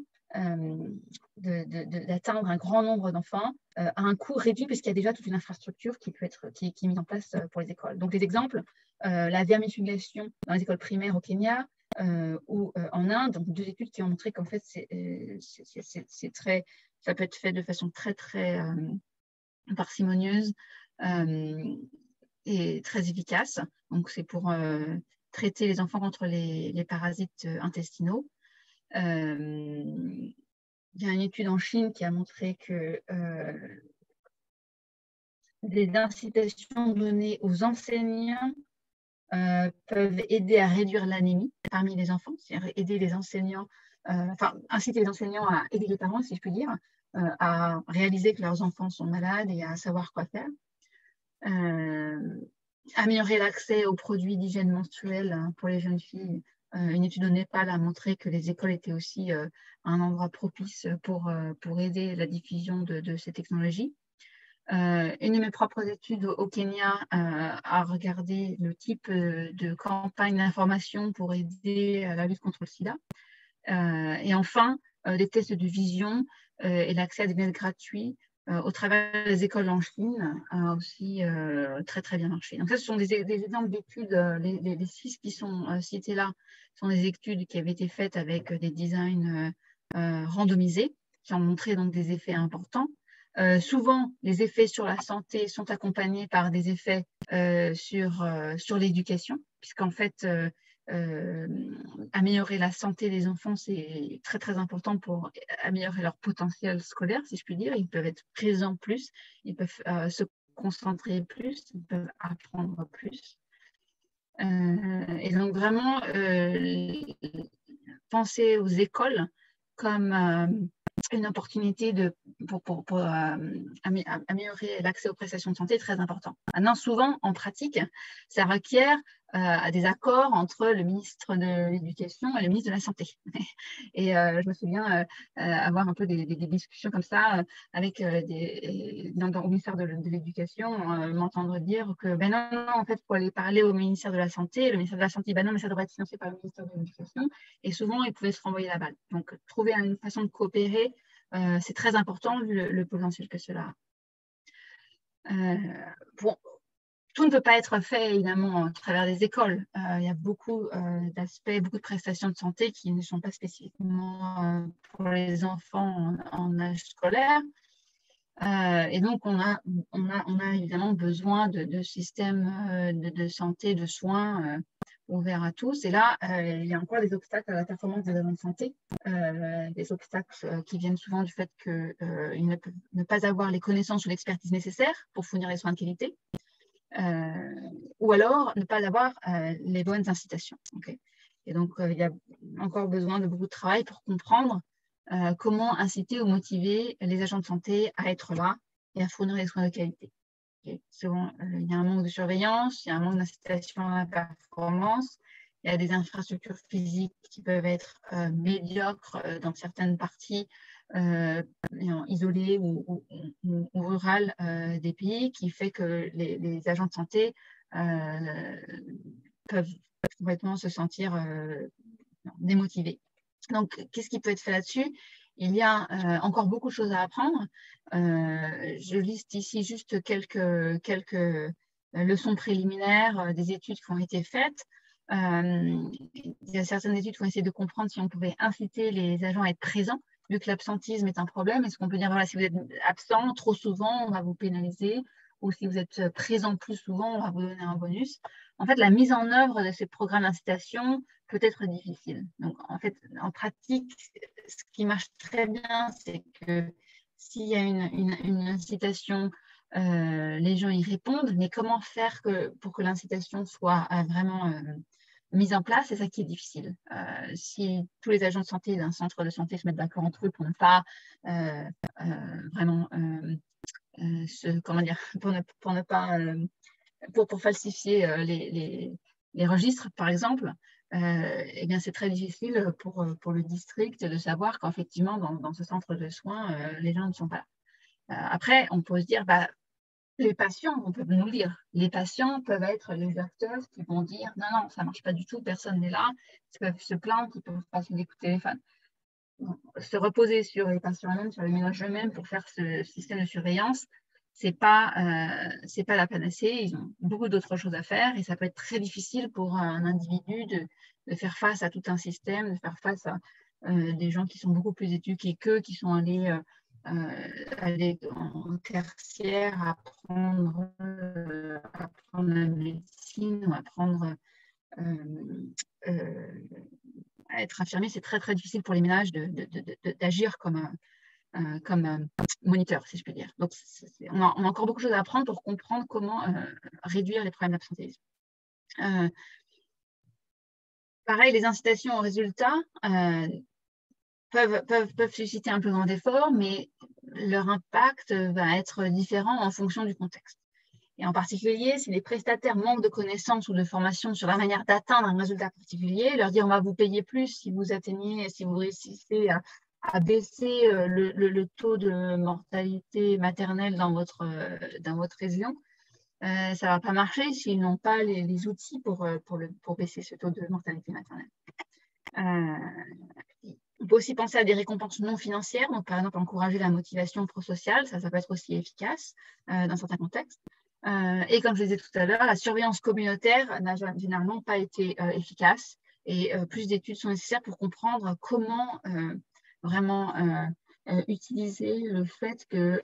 d'atteindre un grand nombre d'enfants à un coût réduit, puisqu'il y a déjà toute une infrastructure qui est mise en place pour les écoles. Donc, des exemples, la vermifugation dans les écoles primaires au Kenya ou en Inde, donc 2 études qui ont montré qu'en fait, ça peut être fait de façon très, très parcimonieuse et très efficace. Donc, c'est pour traiter les enfants contre les parasites intestinaux. Il y a une étude en Chine qui a montré que les incitations données aux enseignants peuvent aider à réduire l'anémie parmi les enfants, c'est-à-dire aider les enseignants, inciter les enseignants à aider les parents, si je puis dire, à réaliser que leurs enfants sont malades et à savoir quoi faire. Améliorer l'accès aux produits d'hygiène menstruelle pour les jeunes filles. Une étude au Népal a montré que les écoles étaient aussi un endroit propice pour aider la diffusion de ces technologies. Une de mes propres études au Kenya a regardé le type de campagne d'information pour aider à la lutte contre le sida. Et enfin, des tests de vision et l'accès à des mails gratuits au travers des écoles en Chine a aussi très, très bien marché. Donc ça, ce sont des exemples d'études. Les 6 qui sont cités là sont des études qui avaient été faites avec des designs randomisés qui ont montré donc des effets importants. Souvent, les effets sur la santé sont accompagnés par des effets sur l'éducation, puisqu'en fait, améliorer la santé des enfants, c'est très, très important pour améliorer leur potentiel scolaire, si je puis dire. Ils peuvent être présents plus, ils peuvent se concentrer plus, ils peuvent apprendre plus. Et donc, vraiment, penser aux écoles comme une opportunité pour améliorer l'accès aux prestations de santé est très important. Maintenant, souvent, en pratique, ça requiert des accords entre le ministre de l'Éducation et le ministre de la Santé. Et je me souviens avoir un peu des discussions comme ça avec au ministère de l'Éducation, m'entendre dire que ben non, en fait, il faut aller parler au ministère de la Santé. Le ministère de la Santé, ben non, mais ça devrait être financé par le ministère de l'Éducation. Et souvent, ils pouvaient se renvoyer la balle. Donc, trouver une façon de coopérer, c'est très important vu le potentiel que cela a. Tout ne peut pas être fait, évidemment, à travers les écoles. Il y a beaucoup d'aspects, beaucoup de prestations de santé qui ne sont pas spécifiquement pour les enfants en âge scolaire. Et donc, on a évidemment besoin de systèmes de santé, de soins ouverts à tous. Et là, il y a encore des obstacles à la performance des agents de santé, des obstacles qui viennent souvent du fait qu'ils ne peuvent ne pas avoir les connaissances ou l'expertise nécessaires pour fournir les soins de qualité. Ou alors ne pas avoir les bonnes incitations. Okay. Et donc, il y a encore besoin de beaucoup de travail pour comprendre comment inciter ou motiver les agents de santé à être là et à fournir les soins de qualité. Okay. Souvent, il y a un manque de surveillance, il y a un manque d'incitation à la performance, il y a des infrastructures physiques qui peuvent être médiocres dans certaines parties isolées ou rurales des pays, qui fait que les agents de santé peuvent complètement se sentir démotivés. Donc, qu'est-ce qui peut être fait là-dessus? Il y a encore beaucoup de choses à apprendre. Je liste ici juste quelques leçons préliminaires des études qui ont été faites. Il y a certaines études qui ont essayé de comprendre si on pouvait inciter les agents à être présents, vu que l'absentisme est un problème. Est-ce qu'on peut dire, voilà, si vous êtes absent trop souvent, on va vous pénaliser, ou si vous êtes présent plus souvent, on va vous donner un bonus. En fait, la mise en œuvre de ces programmes d'incitation peut être difficile. Donc, en fait, en pratique, ce qui marche très bien, c'est que s'il y a une incitation, les gens y répondent, mais comment faire pour que l'incitation soit vraiment mise en place, c'est ça qui est difficile. Si tous les agents de santé d'un centre de santé se mettent d'accord entre eux pour ne pas vraiment comment dire, pour falsifier les registres, par exemple, eh bien, c'est très difficile pour le district de savoir qu'effectivement, dans ce centre de soins, les gens ne sont pas là. Après, on peut se dire, bah, les patients, on peut nous le dire, les patients peuvent être les acteurs qui vont dire, non, non, ça ne marche pas du tout, personne n'est là, ils peuvent se plaindre, ils peuvent passer des coups de téléphone. Se reposer sur les patients eux-mêmes, sur les ménages eux-mêmes pour faire ce système de surveillance, c'est pas la panacée. Ils ont beaucoup d'autres choses à faire et ça peut être très difficile pour un individu de faire face à tout un système, de faire face à des gens qui sont beaucoup plus éduqués qu'eux, qui sont allés en tertiaire apprendre la médecine ou apprendre à être infirmier. C'est très très difficile pour les ménages d'agir comme moniteur, si je peux dire. Donc, on a encore beaucoup de choses à apprendre pour comprendre comment réduire les problèmes d'absentéisme. Pareil, les incitations aux résultats peuvent susciter un plus grand effort, mais leur impact va être différent en fonction du contexte. Et en particulier, si les prestataires manquent de connaissances ou de formation sur la manière d'atteindre un résultat particulier, leur dire on va vous payer plus si vous atteignez, si vous réussissez à baisser le taux de mortalité maternelle dans votre région, ça ne va pas marcher s'ils n'ont pas les outils pour baisser ce taux de mortalité maternelle. On peut aussi penser à des récompenses non financières, donc par exemple encourager la motivation prosociale, ça peut être aussi efficace dans certains contextes. Et comme je le disais tout à l'heure, la surveillance communautaire n'a généralement pas été efficace et plus d'études sont nécessaires pour comprendre comment vraiment utiliser le fait que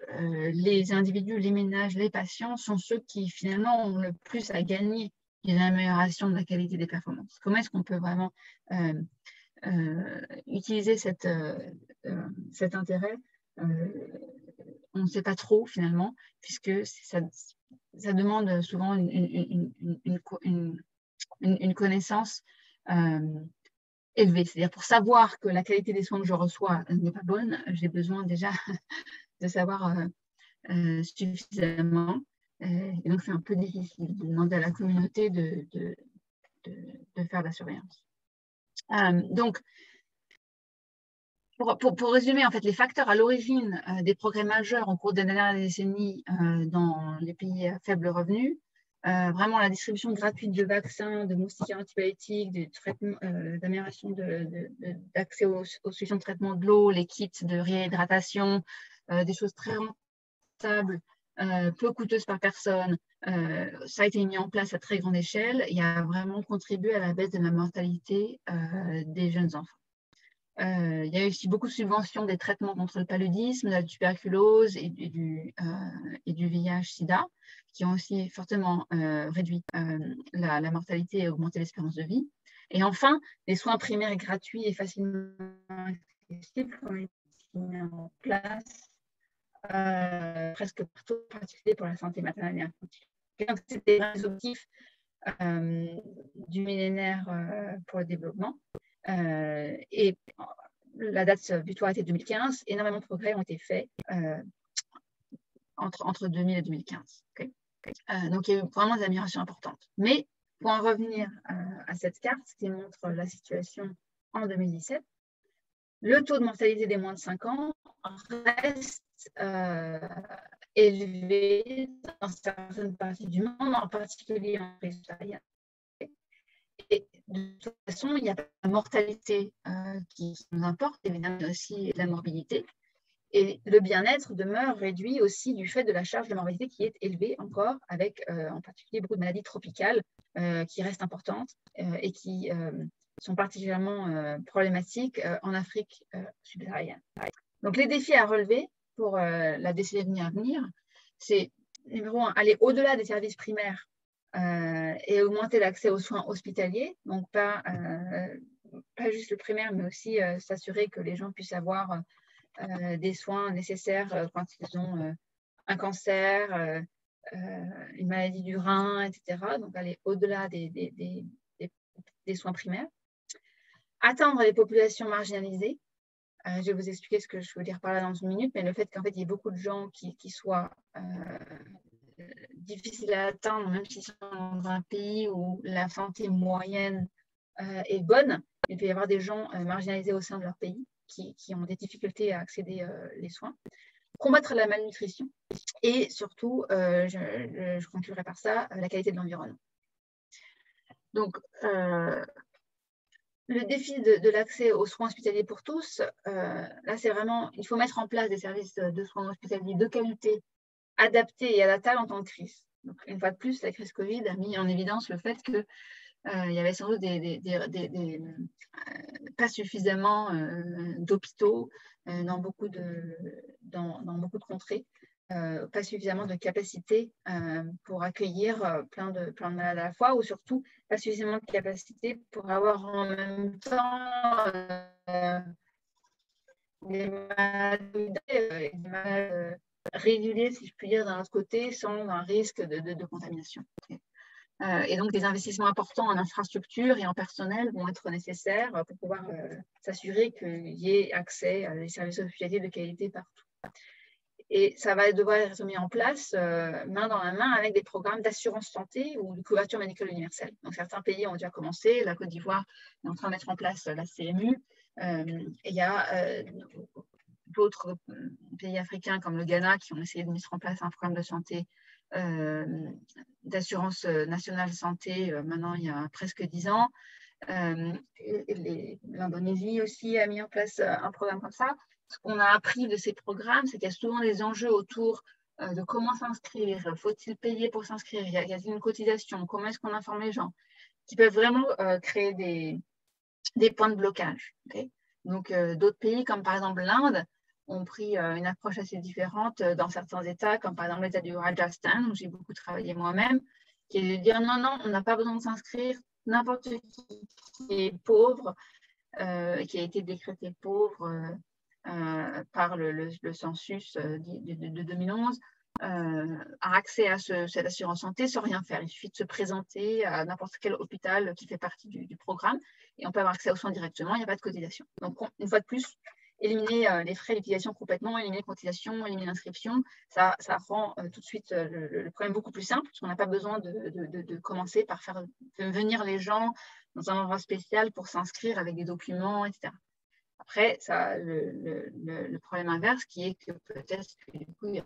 les individus, les ménages, les patients sont ceux qui finalement ont le plus à gagner de l'amélioration de la qualité des performances. Comment est-ce qu'on peut vraiment utiliser cet intérêt, on ne sait pas trop finalement, puisque ça demande souvent une connaissance élevée. C'est-à-dire pour savoir que la qualité des soins que je reçois n'est pas bonne, j'ai besoin déjà de savoir suffisamment. Et donc c'est un peu difficile de demander à la communauté de faire de la surveillance. Donc, pour résumer, en fait, les facteurs à l'origine des progrès majeurs au cours des dernières décennies dans les pays à faible revenu, vraiment la distribution gratuite de vaccins, de moustiquaires antibiotiques, d'amélioration d'accès aux solutions de traitement de l'eau, les kits de réhydratation, des choses très rentables, peu coûteuses par personne, ça a été mis en place à très grande échelle et a vraiment contribué à la baisse de la mortalité des jeunes enfants. Il y a aussi beaucoup de subventions des traitements contre le paludisme, la tuberculose et du VIH-Sida, qui ont aussi fortement réduit la mortalité et augmenté l'espérance de vie. Et enfin, les soins primaires gratuits et facilement accessibles ont été mis en place presque partout, en particulier pour la santé maternelle et infantile. Donc, c'était les objectifs du millénaire pour le développement. Et la date butoir était 2015. Énormément de progrès ont été faits entre 2000 et 2015. Okay. Donc, il y a eu vraiment des améliorations importantes. Mais pour en revenir à cette carte qui montre la situation en 2017, le taux de mortalité des moins de 5 ans reste élevé dans certaines parties du monde, en particulier en Australie. Et de toute façon, il n'y a pas la mortalité qui nous importe, évidemment, mais aussi la morbidité. Et le bien-être demeure réduit aussi du fait de la charge de morbidité qui est élevée encore, avec en particulier beaucoup de maladies tropicales qui restent importantes et qui sont particulièrement problématiques en Afrique subsaharienne. Donc, les défis à relever pour la décennie à venir, c'est, numéro 1, aller au-delà des services primaires et augmenter l'accès aux soins hospitaliers, donc pas juste le primaire, mais aussi s'assurer que les gens puissent avoir des soins nécessaires quand ils ont un cancer, une maladie du rein, etc. Donc aller au-delà des soins primaires. Atteindre les populations marginalisées. Je vais vous expliquer ce que je veux dire par là dans une minute, mais le fait qu'en fait, il y ait beaucoup de gens qui soient difficiles à atteindre, même s'ils sont dans un pays où la santé moyenne est bonne, il peut y avoir des gens marginalisés au sein de leur pays qui ont des difficultés à accéder les soins. Combattre la malnutrition et surtout, je conclurai par ça, la qualité de l'environnement. Donc, le défi de l'accès aux soins hospitaliers pour tous, là, c'est vraiment, il faut mettre en place des services de soins hospitaliers de qualité, adaptés et adaptables en temps de crise. Donc, une fois de plus, la crise Covid a mis en évidence le fait qu'il y avait sans doute pas suffisamment d'hôpitaux dans beaucoup de contrées, pas suffisamment de capacité pour accueillir plein de malades à la fois, ou surtout pas suffisamment de capacité pour avoir en même temps des malades réguliers, si je puis dire, d'un autre côté, sans un risque de contamination. Et donc, des investissements importants en infrastructure et en personnel vont être nécessaires pour pouvoir s'assurer qu'il y ait accès à des services hospitaliers de qualité partout. Et ça va devoir être mis en place main dans la main avec des programmes d'assurance santé ou de couverture médicale universelle. Donc, certains pays ont déjà commencé. La Côte d'Ivoire est en train de mettre en place la CMU. Et il y a d'autres pays africains comme le Ghana qui ont essayé de mettre en place un programme de santé, d'assurance nationale santé, maintenant il y a presque 10 ans. L'Indonésie aussi a mis en place un programme comme ça. Ce qu'on a appris de ces programmes, c'est qu'il y a souvent des enjeux autour de comment s'inscrire, faut-il payer pour s'inscrire, y a-t-il une cotisation, comment est-ce qu'on informe les gens, qui peuvent vraiment créer des points de blocage. Okay. Donc, d'autres pays, comme par exemple l'Inde, ont pris une approche assez différente dans certains États, comme par exemple l'État du Rajasthan, où j'ai beaucoup travaillé moi-même, qui est de dire non, non, on n'a pas besoin de s'inscrire, n'importe qui est pauvre, qui a été décrété pauvre par le census de 2011, a accès à cette assurance santé sans rien faire. Il suffit de se présenter à n'importe quel hôpital qui fait partie du programme et on peut avoir accès aux soins directement, il n'y a pas de cotisation. Donc, une fois de plus, éliminer les frais d'utilisation complètement, éliminer les cotisations, éliminer l'inscription, ça rend tout de suite le problème beaucoup plus simple, parce qu'on n'a pas besoin de commencer par faire venir les gens dans un endroit spécial pour s'inscrire avec des documents, etc. Après, ça, le problème inverse qui est que peut-être que du coup, il y a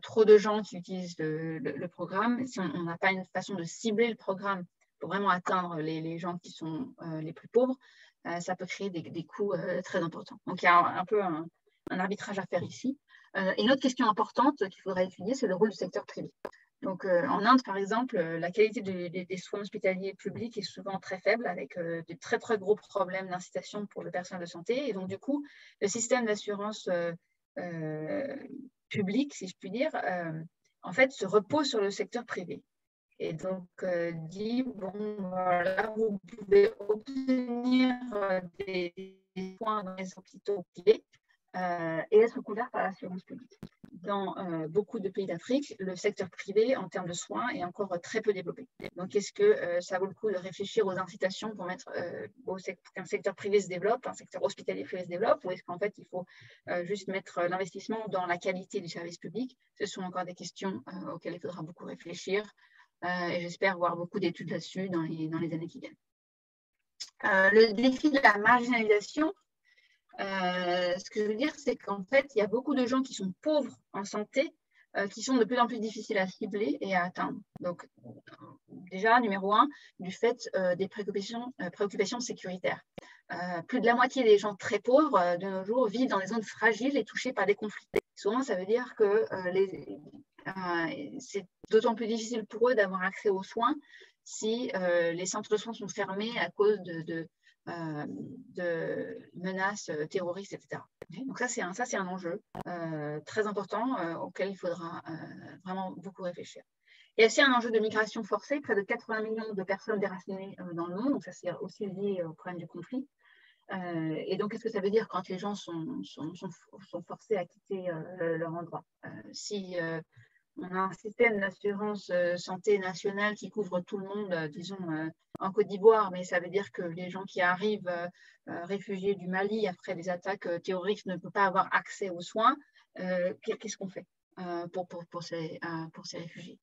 trop de gens qui utilisent le programme. Si on n'a pas une façon de cibler le programme pour vraiment atteindre les gens qui sont les plus pauvres, ça peut créer des coûts très importants. Donc, il y a un peu un arbitrage à faire ici. Et une autre question importante qu'il faudrait étudier, c'est le rôle du secteur privé. Donc, en Inde, par exemple, la qualité des soins hospitaliers publics est souvent très faible, avec de très, très gros problèmes d'incitation pour le personnel de santé. Et donc, du coup, le système d'assurance public, si je puis dire, en fait, se repose sur le secteur privé. Et donc, dit, bon, voilà, vous pouvez obtenir des soins dans les hôpitaux privés et être couvert par l'assurance publique. Dans beaucoup de pays d'Afrique, le secteur privé, en termes de soins, est encore très peu développé. Donc, est-ce que ça vaut le coup de réfléchir aux incitations pour mettre qu'un secteur privé se développe, un secteur hospitalier privé se développe, ou est-ce qu'en fait, il faut juste mettre l'investissement dans la qualité du service public? Ce sont encore des questions auxquelles il faudra beaucoup réfléchir. Et j'espère voir beaucoup d'études là-dessus dans les années qui viennent. Le défi de la marginalisation, ce que je veux dire, c'est qu'en fait, il y a beaucoup de gens qui sont pauvres en santé, qui sont de plus en plus difficiles à cibler et à atteindre. Donc, déjà, numéro 1, du fait des préoccupations sécuritaires. Plus de la moitié des gens très pauvres de nos jours vivent dans des zones fragiles et touchées par des conflits. Souvent, ça veut dire que c'est d'autant plus difficile pour eux d'avoir accès aux soins si les centres de soins sont fermés à cause de menaces terroristes, etc. Donc ça, c'est un enjeu très important auquel il faudra vraiment beaucoup réfléchir. Il y a aussi un enjeu de migration forcée, près de 80 millions de personnes déracinées dans le monde, donc ça c'est aussi lié au problème du conflit. Et donc, qu'est-ce que ça veut dire quand les gens sont forcés à quitter leur endroit? Si on a un système d'assurance santé nationale qui couvre tout le monde, disons en Côte d'Ivoire, mais ça veut dire que les gens qui arrivent réfugiés du Mali après des attaques terroristes ne peuvent pas avoir accès aux soins, qu'est-ce qu'on fait pour ces réfugiés?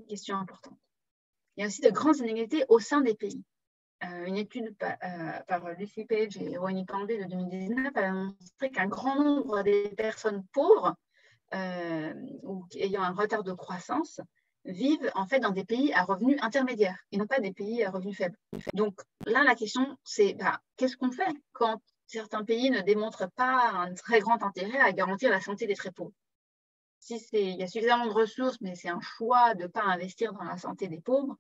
Question importante. Il y a aussi de grandes inégalités au sein des pays. Une étude par Lucy Page et Ronnie Pandey de 2019 a montré qu'un grand nombre des personnes pauvres ou ayant un retard de croissance vivent en fait dans des pays à revenus intermédiaires et non pas des pays à revenus faibles. Donc là, la question, c'est qu'est-ce qu'on fait quand certains pays ne démontrent pas un très grand intérêt à garantir la santé des très pauvres? Si il y a suffisamment de ressources, mais c'est un choix de ne pas investir dans la santé des pauvres,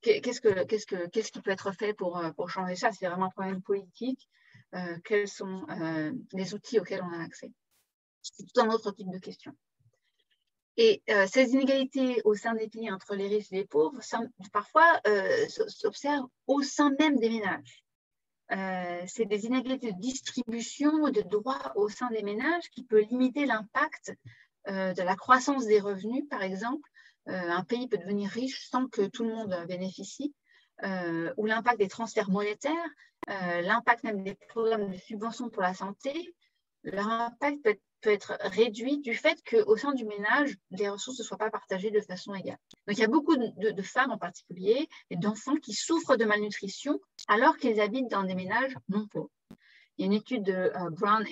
qu'est-ce qui peut être fait pour changer ça? C'est vraiment un problème politique. Quels sont les outils auxquels on a accès? C'est tout un autre type de question. Et ces inégalités au sein des pays entre les riches et les pauvres, parfois s'observent au sein même des ménages. C'est des inégalités de distribution de droits au sein des ménages qui peut limiter l'impact de la croissance des revenus, par exemple. Un pays peut devenir riche sans que tout le monde bénéficie, ou l'impact des transferts monétaires. l'impact même des programmes de subvention pour la santé, leur impact peut être réduit du fait qu'au sein du ménage, les ressources ne soient pas partagées de façon égale. Donc, il y a beaucoup de femmes en particulier et d'enfants qui souffrent de malnutrition alors qu'ils habitent dans des ménages non pauvres. Il y a une étude de Brown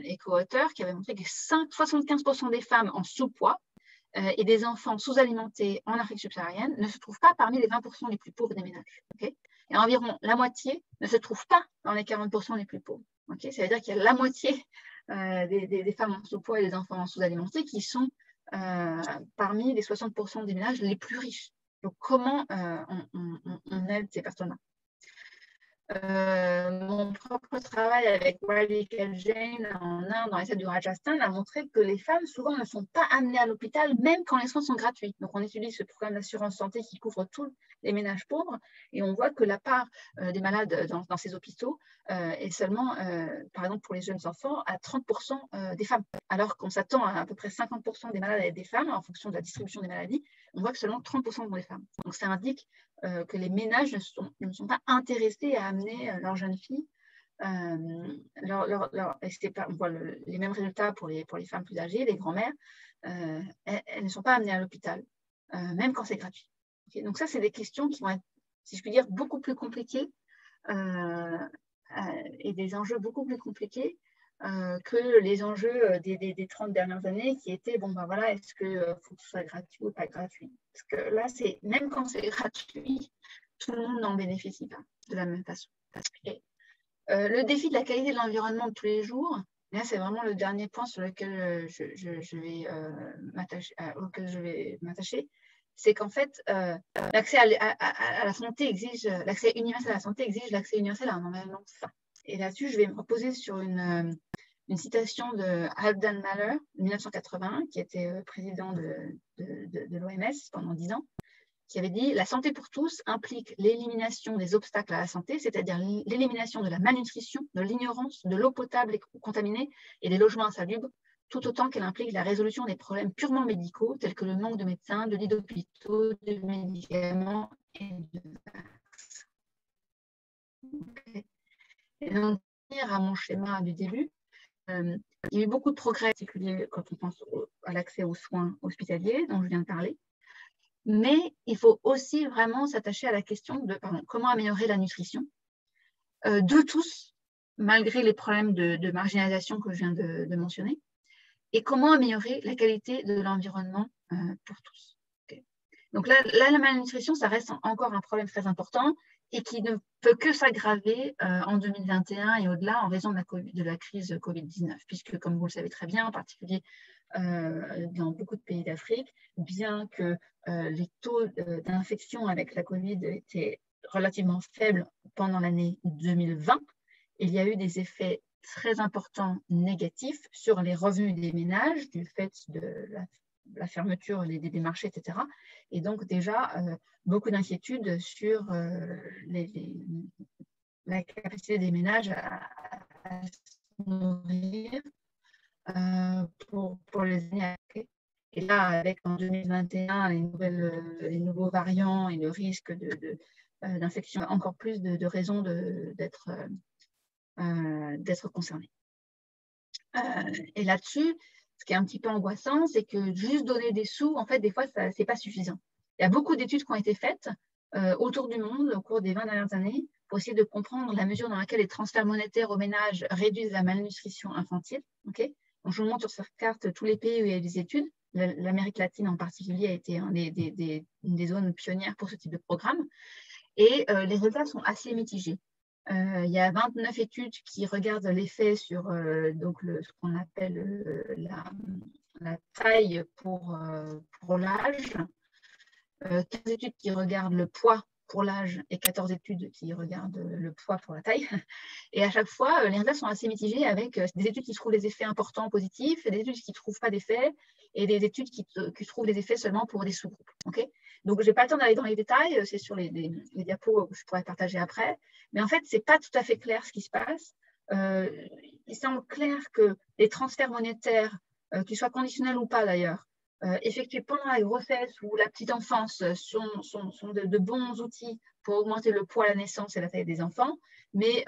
et co-auteurs qui avait montré que 75% des femmes en sous-poids et des enfants sous-alimentés en Afrique subsaharienne ne se trouvent pas parmi les 20% les plus pauvres des ménages. Okay, et environ la moitié ne se trouve pas dans les 40% les plus pauvres. Okay, ça veut dire qu'il y a la moitié des femmes en sous-poids et des enfants en sous-alimentés qui sont parmi les 60% des ménages les plus riches. Donc, comment on aide ces personnes-là? Mon propre travail avec Radical Jane en Inde, dans l'État du Rajasthan, a montré que les femmes, souvent, ne sont pas amenées à l'hôpital, même quand les soins sont gratuits. Donc, on utilise ce programme d'assurance santé qui couvre tous les ménages pauvres, et on voit que la part des malades dans ces hôpitaux est seulement, par exemple, pour les jeunes enfants, à 30% des femmes, alors qu'on s'attend à peu près 50% des malades à être des femmes, en fonction de la distribution des maladies, on voit que seulement 30% sont des femmes. Donc, ça indique que les ménages ne sont pas intéressés à amener leurs jeunes filles. On voit les mêmes résultats pour les femmes plus âgées, les grands-mères. Elles ne sont pas amenées à l'hôpital, même quand c'est gratuit. Okay, donc ça, c'est des questions qui vont être, si je puis dire, beaucoup plus compliquées et des enjeux beaucoup plus compliqués que les enjeux des 30 dernières années qui étaient, bon, ben voilà, est-ce qu'il faut que ce soit gratuit ou pas gratuit? Parce que là, même quand c'est gratuit, tout le monde n'en bénéficie pas de la même façon. Et, le défi de la qualité de l'environnement de tous les jours, là, c'est vraiment le dernier point sur lequel je vais m'attacher, c'est qu'en fait, l'accès à la santé exige, l'accès universel à la santé exige l'accès universel à un environnement sain. Et là-dessus, je vais me reposer sur une citation de Halfdan Mahler, 1980, qui était président de l'OMS pendant 10 ans, qui avait dit « La santé pour tous implique l'élimination des obstacles à la santé, c'est-à-dire l'élimination de la malnutrition, de l'ignorance, de l'eau potable et contaminée et des logements insalubres, tout autant qu'elle implique la résolution des problèmes purement médicaux, tels que le manque de médecins, de lits d'hôpitaux, de médicaments et de vaccins. » Okay. Et donc, à mon schéma du début, il y a eu beaucoup de progrès, en particulier quand on pense à l'accès aux soins hospitaliers, dont je viens de parler. Mais il faut aussi vraiment s'attacher à la question de comment améliorer la nutrition de tous, malgré les problèmes de marginalisation que je viens de mentionner, et comment améliorer la qualité de l'environnement pour tous. Okay. Donc là, la malnutrition, ça reste encore un problème très important et qui ne peut que s'aggraver en 2021 et au-delà en raison de la crise Covid-19, puisque, comme vous le savez très bien, en particulier dans beaucoup de pays d'Afrique, bien que les taux d'infection avec la Covid étaient relativement faibles pendant l'année 2020, il y a eu des effets très importants négatifs sur les revenus des ménages du fait de la fermeture des marchés, etc. Et donc déjà, beaucoup d'inquiétudes sur la capacité des ménages à se nourrir pour les années à venir. Et là, avec en 2021 les nouveaux variants et le risque d'infection, encore plus de raisons d'être concernés. Et là-dessus, ce qui est un petit peu angoissant, c'est que juste donner des sous, en fait, des fois, ce n'est pas suffisant. Il y a beaucoup d'études qui ont été faites autour du monde au cours des 20 dernières années pour essayer de comprendre la mesure dans laquelle les transferts monétaires aux ménages réduisent la malnutrition infantile. Okay, donc, je vous montre sur cette carte tous les pays où il y a eu des études. L'Amérique latine en particulier a été une des zones pionnières pour ce type de programme. Et les résultats sont assez mitigés. Il y a 29 études qui regardent l'effet sur ce qu'on appelle la taille pour l'âge, 15 études qui regardent le poids pour l'âge et 14 études qui regardent le poids pour la taille. Et à chaque fois, les résultats sont assez mitigés avec des études qui trouvent des effets importants positifs, des études qui ne trouvent pas d'effets et des études qui trouvent des effets seulement pour des sous-groupes. Okay, donc, je n'ai pas le temps d'aller dans les détails, c'est sur les diapos que je pourrais partager après. Mais en fait, ce n'est pas tout à fait clair ce qui se passe. Il semble clair que les transferts monétaires, qu'ils soient conditionnels ou pas d'ailleurs, effectués pendant la grossesse ou la petite enfance sont de bons outils pour augmenter le poids à la naissance et la taille des enfants. Mais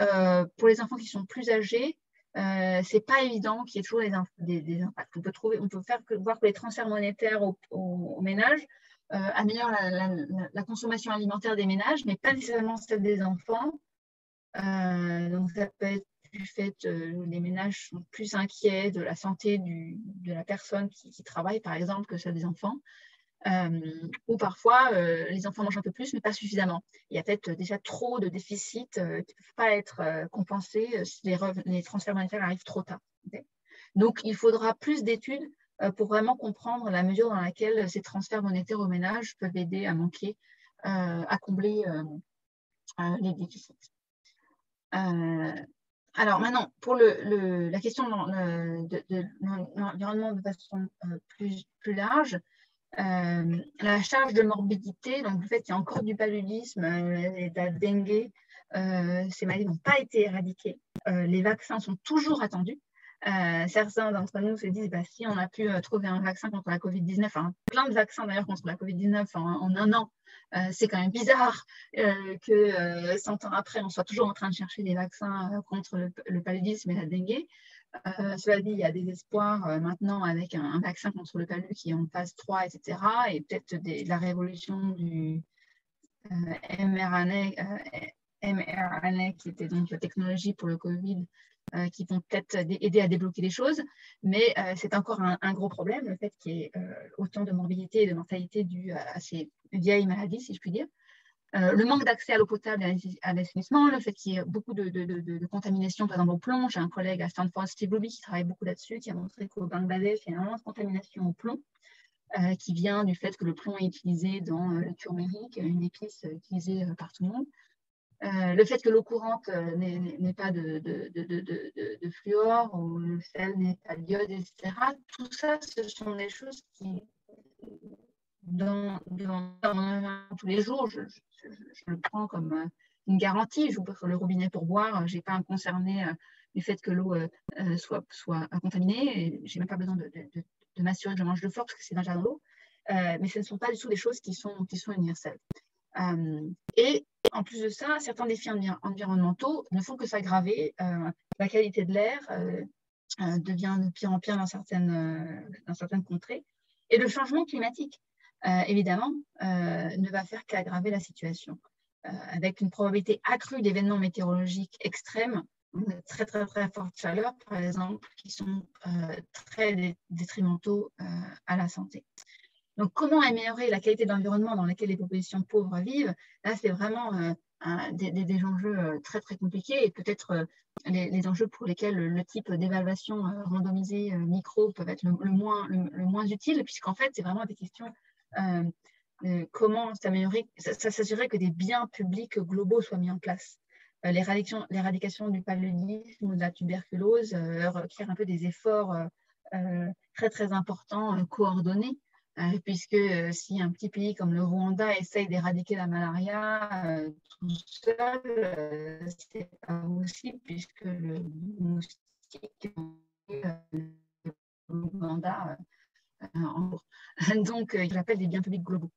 pour les enfants qui sont plus âgés, c'est pas évident qu'il y ait toujours des impacts. On peut voir que les transferts monétaires au ménage améliorent la consommation alimentaire des ménages, mais pas nécessairement celle des enfants. Donc, ça peut être du fait les ménages sont plus inquiets de la santé de la personne qui travaille, par exemple, que celle des enfants. Ou parfois, les enfants mangent un peu plus, mais pas suffisamment. Il y a peut-être déjà trop de déficits qui ne peuvent pas être compensés si les transferts monétaires arrivent trop tard. Okay. Donc, il faudra plus d'études pour vraiment comprendre la mesure dans laquelle ces transferts monétaires aux ménages peuvent aider à combler les déficits. Alors maintenant, pour la question de l'environnement de façon plus large, la charge de morbidité, donc le fait qu'il y a encore du paludisme et de la dengue, ces maladies n'ont pas été éradiquées. Les vaccins sont toujours attendus. Certains d'entre nous se disent, si on a pu trouver un vaccin contre la Covid-19, plein de vaccins d'ailleurs contre la Covid-19 en un an, c'est quand même bizarre que 100 ans après, on soit toujours en train de chercher des vaccins contre le paludisme et la dengue. Cela dit, il y a des espoirs maintenant avec un vaccin contre le palu qui est en phase 3, etc. Et peut-être la révolution du mRNA, qui était donc la technologie pour le Covid, qui vont peut-être aider à débloquer les choses. Mais c'est encore un gros problème, le fait qu'il y ait autant de morbidité et de mortalité due à ces vieilles maladies, si je puis dire. Le manque d'accès à l'eau potable et à l'assainissement, le fait qu'il y ait beaucoup de contamination, par exemple au plomb. J'ai un collègue à Stanford, Steve Luby, qui travaille beaucoup là-dessus, qui a montré qu'au Bangladesh, il y a énormément de contamination au plomb, qui vient du fait que le plomb est utilisé dans le turméric, une épice utilisée par tout le monde. Le fait que l'eau courante n'ait pas de fluor, ou le sel n'ait pas de iode, etc. Tout ça, ce sont des choses qui, dans tous les jours, je le prends comme une garantie. J'ouvre le robinet pour boire, je n'ai pas à me concerner du fait que l'eau soit contaminée. Je n'ai même pas besoin de m'assurer que je mange de fort parce que c'est déjà dans l'eau. Mais ce ne sont pas du tout des choses qui sont universelles. Et en plus de ça, certains défis environnementaux ne font que s'aggraver. La qualité de l'air devient de pire en pire dans certaines contrées. Et le changement climatique, évidemment, ne va faire qu'aggraver la situation. Avec une probabilité accrue d'événements météorologiques extrêmes, très très très forte chaleur, par exemple, qui sont très détrimentaux à la santé. Donc, comment améliorer la qualité de l'environnement dans lequel les populations pauvres vivent? Là, c'est vraiment des enjeux très, très compliqués et peut-être les enjeux pour lesquels le type d'évaluation randomisée micro peuvent être le moins utile, puisqu'en fait, c'est vraiment des questions comment s'améliorer, s'assurer que des biens publics globaux soient mis en place. L'éradication du paludisme ou de la tuberculose requiert un peu des efforts très, très importants, coordonnés. Puisque si un petit pays comme le Rwanda essaye d'éradiquer la malaria tout seul, c'est pas possible puisque le moustique l'Ouganda en cours. Donc, il appelle des biens publics globaux.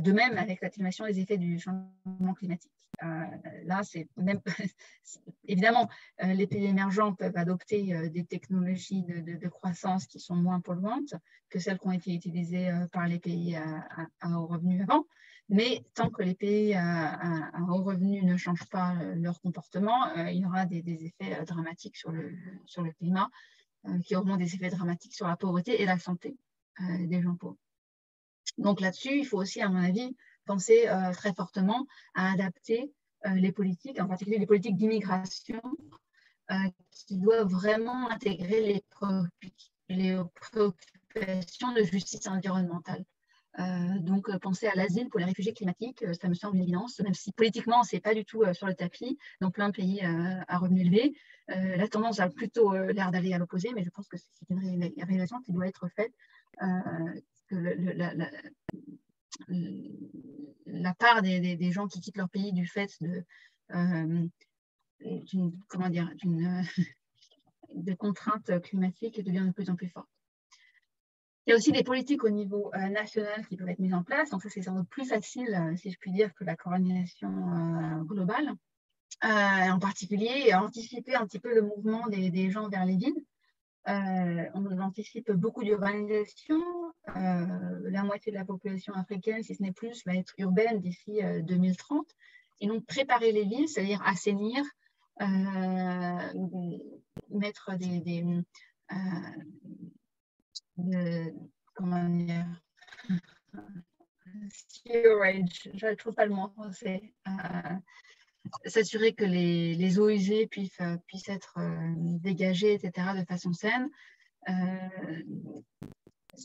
De même, avec l'atténuation des effets du changement climatique. Là, c'est même évidemment, les pays émergents peuvent adopter des technologies de croissance qui sont moins polluantes que celles qui ont été utilisées par les pays à haut revenu avant. Mais tant que les pays à haut revenu ne changent pas leur comportement, il y aura des effets dramatiques sur le climat, qui auront des effets dramatiques sur la pauvreté et la santé des gens pauvres. Donc là-dessus, il faut aussi, à mon avis, penser très fortement à adapter les politiques, en particulier les politiques d'immigration, qui doivent vraiment intégrer les préoccupations de justice environnementale. Donc, penser à l'asile pour les réfugiés climatiques, ça me semble une évidence, même si politiquement, ce n'est pas du tout sur le tapis dans plein de pays à revenus élevés. La tendance a plutôt l'air d'aller à l'opposé, mais je pense que c'est une réalisation qui doit être faite. Que la part des gens qui quittent leur pays du fait de contraintes climatiques devient de plus en plus forte. Il y a aussi des politiques au niveau national qui peuvent être mises en place. Donc, ça, c'est sans doute plus facile, si je puis dire, que la coordination globale. En particulier, anticiper un petit peu le mouvement des gens vers les villes. On anticipe beaucoup d'urbanisation. La moitié de la population africaine, si ce n'est plus, va être urbaine d'ici 2030. Et donc, préparer les villes, c'est-à-dire assainir, mettre comment dire, sewerage, je ne trouve pas le mot en français, s'assurer que les eaux usées puissent être dégagées, etc., de façon saine,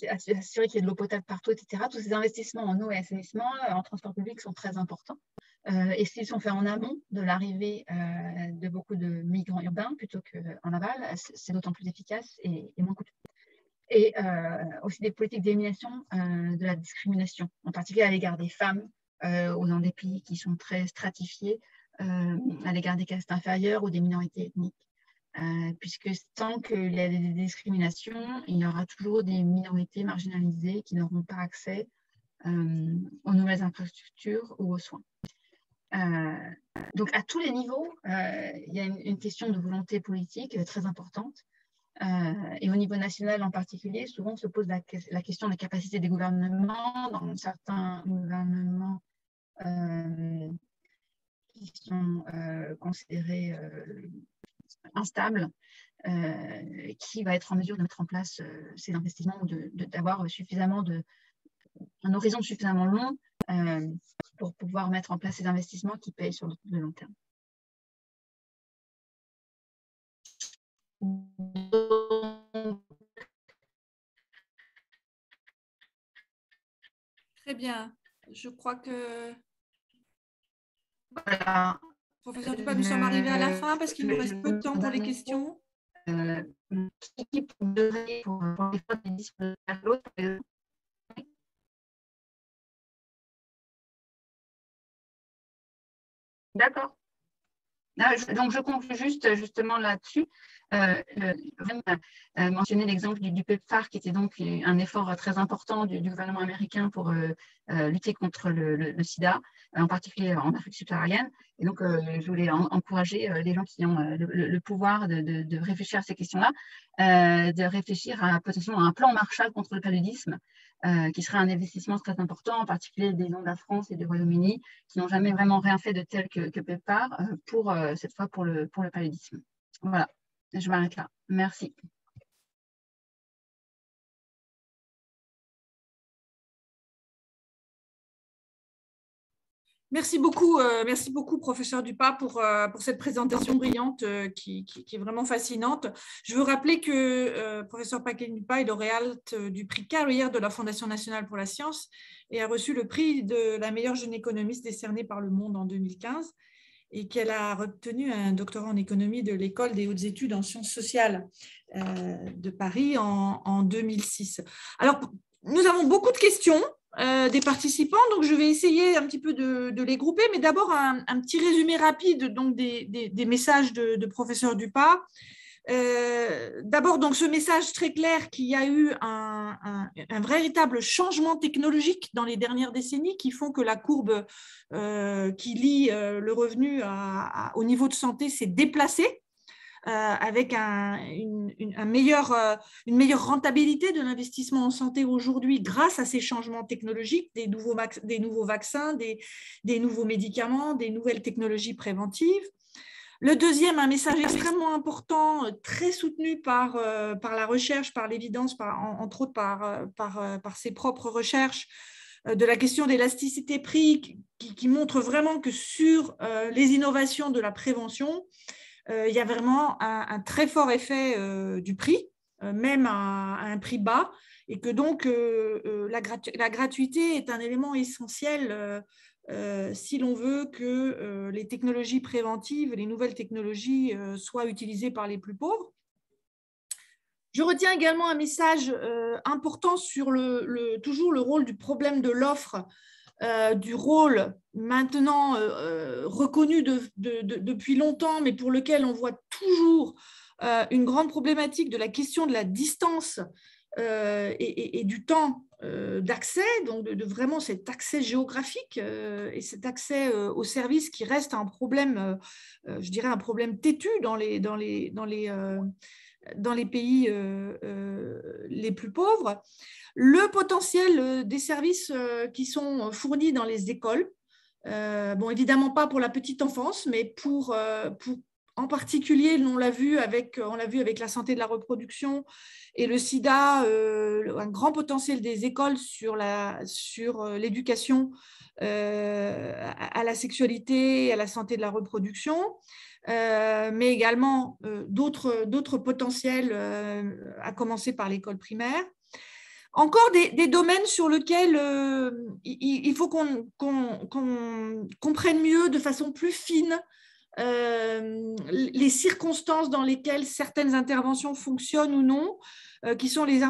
assurer qu'il y ait de l'eau potable partout, etc. Tous ces investissements en eau et assainissement, en transport public sont très importants. Et s'ils sont faits en amont de l'arrivée de beaucoup de migrants urbains plutôt qu'en aval, c'est d'autant plus efficace et moins coûteux. Et aussi des politiques d'élimination de la discrimination, en particulier à l'égard des femmes dans des pays qui sont très stratifiés, à l'égard des castes inférieures ou des minorités ethniques. Puisque tant qu'il y a des discriminations, il y aura toujours des minorités marginalisées qui n'auront pas accès aux nouvelles infrastructures ou aux soins. Donc, à tous les niveaux, il y a une question de volonté politique très importante. Et au niveau national en particulier, souvent se pose la question des capacités des gouvernements. Dans certains gouvernements qui sont considérés instables, qui va être en mesure de mettre en place ces investissements ou d'avoir suffisamment un horizon suffisamment long pour pouvoir mettre en place ces investissements qui payent sur le long terme. Très bien. Je crois que… Voilà. Professeur Dupas, nous sommes arrivés à la fin parce qu'il nous reste peu de temps pour les questions. D'accord. Donc, je conclue justement là-dessus. Mentionner l'exemple du PEPFAR, qui était donc un effort très important du gouvernement américain pour lutter contre le sida, en particulier en Afrique subsaharienne. Et donc, je voulais encourager les gens qui ont le pouvoir de réfléchir à ces questions-là, de réfléchir potentiellement à un plan Marshall contre le paludisme, qui serait un investissement très important, en particulier des gens de la France et du Royaume-Uni, qui n'ont jamais vraiment rien fait de tel que PEPFAR, cette fois pour le paludisme. Voilà, je m'arrête là. Merci. Merci beaucoup, professeur Dupas, pour cette présentation brillante qui est vraiment fascinante. Je veux rappeler que professeur Paquet-Dupas est lauréate du prix Carrière de la Fondation nationale pour la science et a reçu le prix de la meilleure jeune économiste décerné par Le Monde en 2015 et qu'elle a obtenu un doctorat en économie de l'École des hautes études en sciences sociales de Paris en 2006. Alors, nous avons beaucoup de questions des participants, donc je vais essayer un petit peu de les grouper, mais d'abord un petit résumé rapide donc, des messages de professeur Dupas. D'abord, donc, ce message très clair qu'il y a eu un véritable changement technologique dans les dernières décennies qui font que la courbe qui lie le revenu au niveau de santé s'est déplacée avec une meilleure rentabilité de l'investissement en santé aujourd'hui grâce à ces changements technologiques, des nouveaux vaccins, des nouveaux médicaments, des nouvelles technologies préventives. Le deuxième, un message extrêmement important, très soutenu par la recherche, par l'évidence, entre autres par ses propres recherches, de la question d'élasticité prix, qui montre vraiment que sur les innovations de la prévention, il y a vraiment un très fort effet du prix, même à un prix bas, et que donc la gratuité est un élément essentiel si l'on veut que les technologies préventives, les nouvelles technologies soient utilisées par les plus pauvres. Je retiens également un message important sur toujours le rôle du problème de l'offre, du rôle maintenant reconnu depuis longtemps, mais pour lequel on voit toujours une grande problématique de la question de la distance et du temps d'accès, donc de vraiment cet accès géographique et cet accès aux services qui reste un problème, je dirais un problème têtu dans les pays les plus pauvres. Le potentiel des services qui sont fournis dans les écoles, bon, évidemment pas pour la petite enfance, mais pour en particulier, on l'a vu avec la santé de la reproduction et le sida, un grand potentiel des écoles sur l'éducation à la sexualité et à la santé de la reproduction, mais également d'autres potentiels, à commencer par l'école primaire. Encore des domaines sur lesquels il faut qu'on comprenne mieux, de façon plus fine, les circonstances dans lesquelles certaines interventions fonctionnent ou non, qui sont les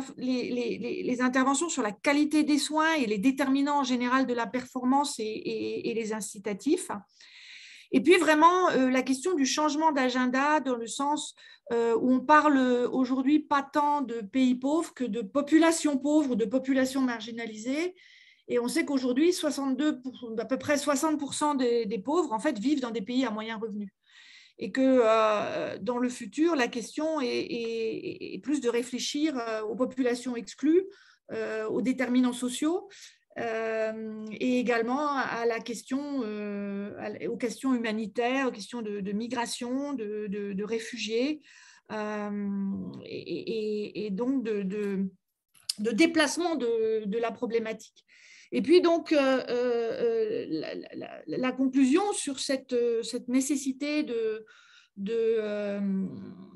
interventions sur la qualité des soins et les déterminants en général de la performance et les incitatifs. Et puis vraiment la question du changement d'agenda dans le sens où on parle aujourd'hui pas tant de pays pauvres que de populations pauvres ou de populations marginalisées. Et on sait qu'aujourd'hui, à peu près 60% des pauvres en fait, vivent dans des pays à moyen revenu. Et que dans le futur, la question est plus de réfléchir aux populations exclues, aux déterminants sociaux, et également à la question, aux questions humanitaires, aux questions de migration, de réfugiés, et donc de déplacement de la problématique. Et puis donc la conclusion sur cette nécessité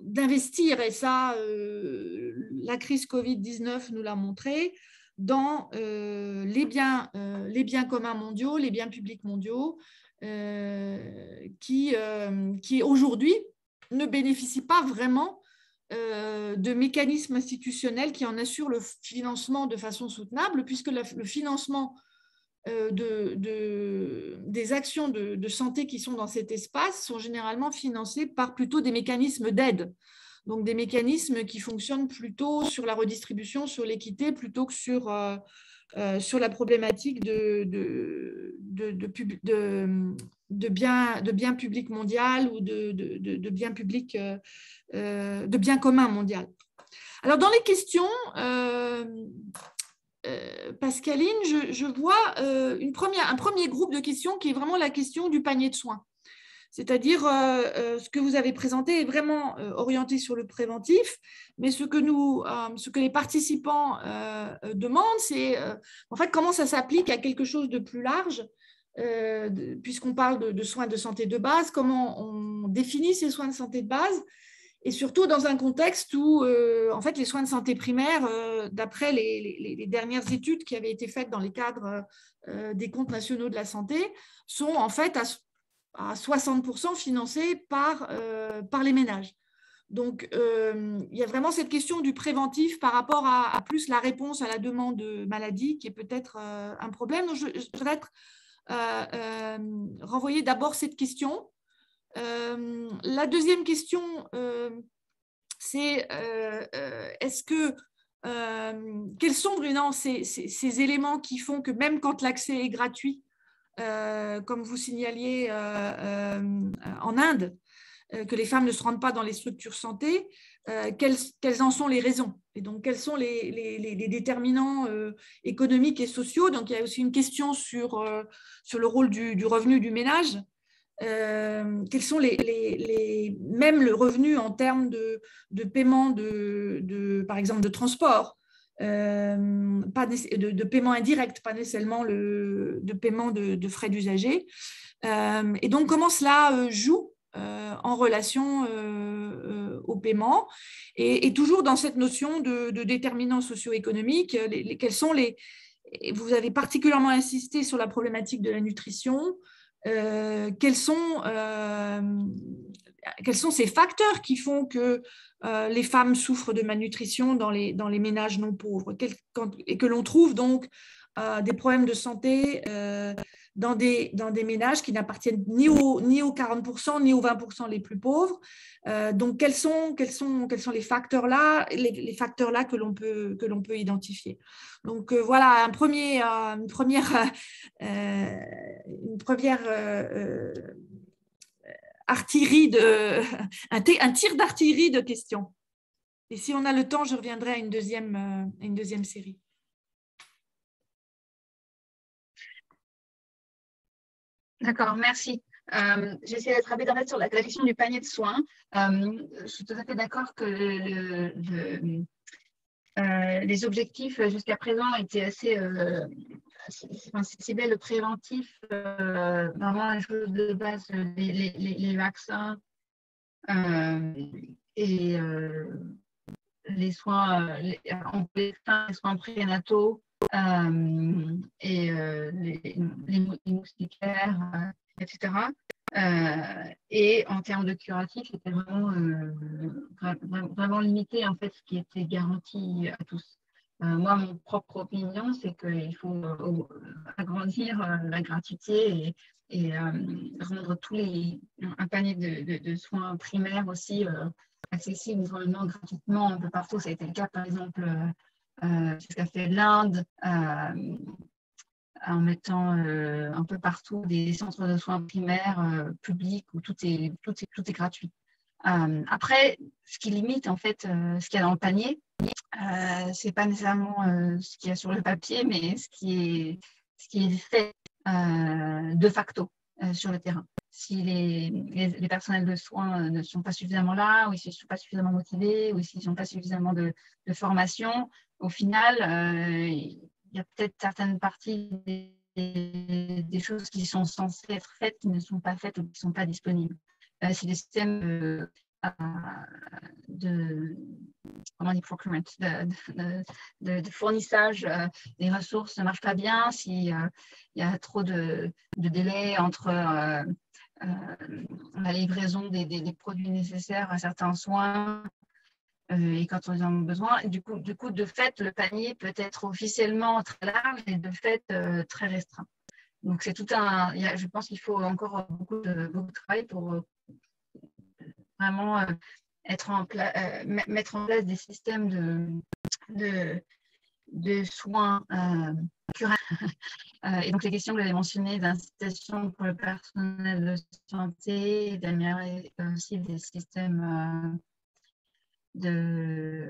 d'investir, et ça la crise Covid-19 nous l'a montré, dans les biens communs mondiaux, les biens publics mondiaux, qui aujourd'hui ne bénéficient pas vraiment de mécanismes institutionnels qui en assurent le financement de façon soutenable, puisque le financement des actions de santé qui sont dans cet espace sont généralement financés par plutôt des mécanismes d'aide. Donc des mécanismes qui fonctionnent plutôt sur la redistribution, sur l'équité, plutôt que sur la problématique de biens publics mondiaux ou de biens publics, de biens communs mondiaux. Alors dans les questions, Pascaline, je vois un premier groupe de questions qui est vraiment la question du panier de soins. C'est-à-dire ce que vous avez présenté est vraiment orienté sur le préventif, mais ce que les participants demandent, c'est en fait comment ça s'applique à quelque chose de plus large, puisqu'on parle de soins de santé de base, comment on définit ces soins de santé de base, et surtout dans un contexte où en fait les soins de santé primaire, d'après les dernières études qui avaient été faites dans les cadres des comptes nationaux de la santé, sont en fait à 60% financés par les ménages. Donc, il y a vraiment cette question du préventif par rapport à plus la réponse à la demande de maladie qui est peut-être un problème. Donc, je voudrais renvoyer d'abord cette question. La deuxième question, c'est est-ce que quels sont vraiment ces éléments qui font que même quand l'accès est gratuit, comme vous signaliez en Inde, que les femmes ne se rendent pas dans les structures santé, quelles en sont les raisons? Et donc, quels sont les déterminants économiques et sociaux? Donc, il y a aussi une question sur le rôle du revenu du ménage. Quels sont même le revenu en termes de paiement par exemple, de transport, de paiement indirect, pas nécessairement de paiement de frais d'usager. Et donc, comment cela joue en relation au paiement, et toujours dans cette notion de déterminants socio-économiques, quels sont vous avez particulièrement insisté sur la problématique de la nutrition. Quels sont ces facteurs qui font que les femmes souffrent de malnutrition dans les ménages non pauvres, et que l'on trouve donc des problèmes de santé dans des ménages qui n'appartiennent ni aux 40%, ni aux 20% les plus pauvres. Donc, quels sont les facteurs-là, les facteurs-là que l'on peut identifier. Donc, voilà une première artillerie un tir d'artillerie de questions. Et si on a le temps, je reviendrai à une deuxième série. D'accord, merci. J'essaie d'être rapide en fait sur la question du panier de soins. Je suis tout à fait d'accord que les objectifs jusqu'à présent étaient assez ciblaient le préventif, vraiment les choses de base, les vaccins et les soins les soins prénataux et les moustiquaires, etc. Et en termes de curatif, c'était vraiment limité en fait ce qui était garanti à tous. Moi, mon propre opinion, c'est qu'il faut agrandir la gratuité et rendre un panier de soins primaires aussi accessible vraiment gratuitement un peu partout. Ça a été le cas, par exemple, ce qu'a fait l'Inde en mettant un peu partout des centres de soins primaires publics où tout est gratuit. Après, ce qui limite en fait ce qu'il y a dans le panier, c'est pas nécessairement ce qu'il y a sur le papier, mais ce qui est fait de facto sur le terrain. Si les personnels de soins ne sont pas suffisamment là, ou s'ils ne sont pas suffisamment motivés, ou s'ils n'ont pas suffisamment de formation, au final, il y a peut-être certaines parties des choses qui sont censées être faites qui ne sont pas faites ou qui ne sont pas disponibles. Si les systèmes de procurement, de fournissage des ressources ne marche pas bien, s'il y a trop de délais entre la livraison des produits nécessaires à certains soins et quand on en a besoin. Du coup, de fait, le panier peut être officiellement très large et de fait très restreint. Donc, c'est je pense qu'il faut encore beaucoup de travail pour vraiment mettre en place des systèmes de soins curatifs. Et donc, les questions que vous avez mentionnées d'incitation pour le personnel de santé, d'améliorer aussi des systèmes les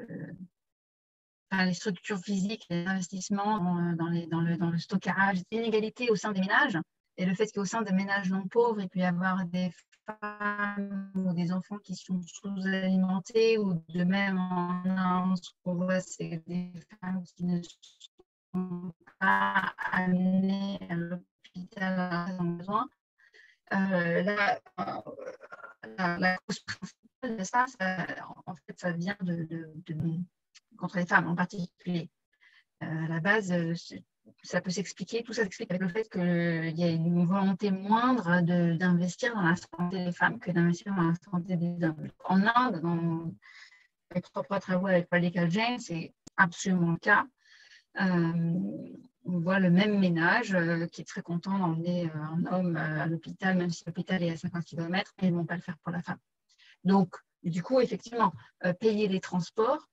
structures physiques, les investissements dans le stockage, des inégalités au sein des ménages. Et le fait qu'au sein des ménages non pauvres, il peut y avoir des femmes ou des enfants qui sont sous-alimentés, ou de même en Inde, ce qu'on voit, c'est des femmes qui ne sont pas amenées à l'hôpital à leurs besoins. La cause principale de ça, en fait, ça vient contre les femmes en particulier. À la base, ça peut s'expliquer, tout ça s'explique avec le fait qu'il y a une volonté moindre d'investir dans la santé des femmes que d'investir dans la santé des hommes. En Inde, dans mes propres travaux avec Radical Jane, c'est absolument le cas. On voit le même ménage qui est très content d'emmener un homme à l'hôpital, même si l'hôpital est à 50 km, mais ils ne vont pas le faire pour la femme. Donc, du coup, effectivement, payer les transports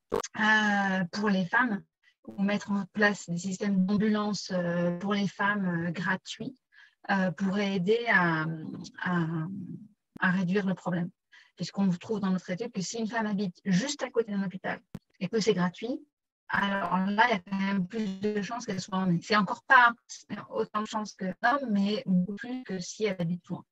pour les femmes, ou mettre en place des systèmes d'ambulance pour les femmes gratuits pourrait aider à réduire le problème. Puisqu'on trouve dans notre étude que si une femme habite juste à côté d'un hôpital et que c'est gratuit, alors là, il y a quand même plus de chances qu'elle soit emmenée. C'est encore pas autant de chances que l'homme, mais beaucoup plus que si elle habite loin.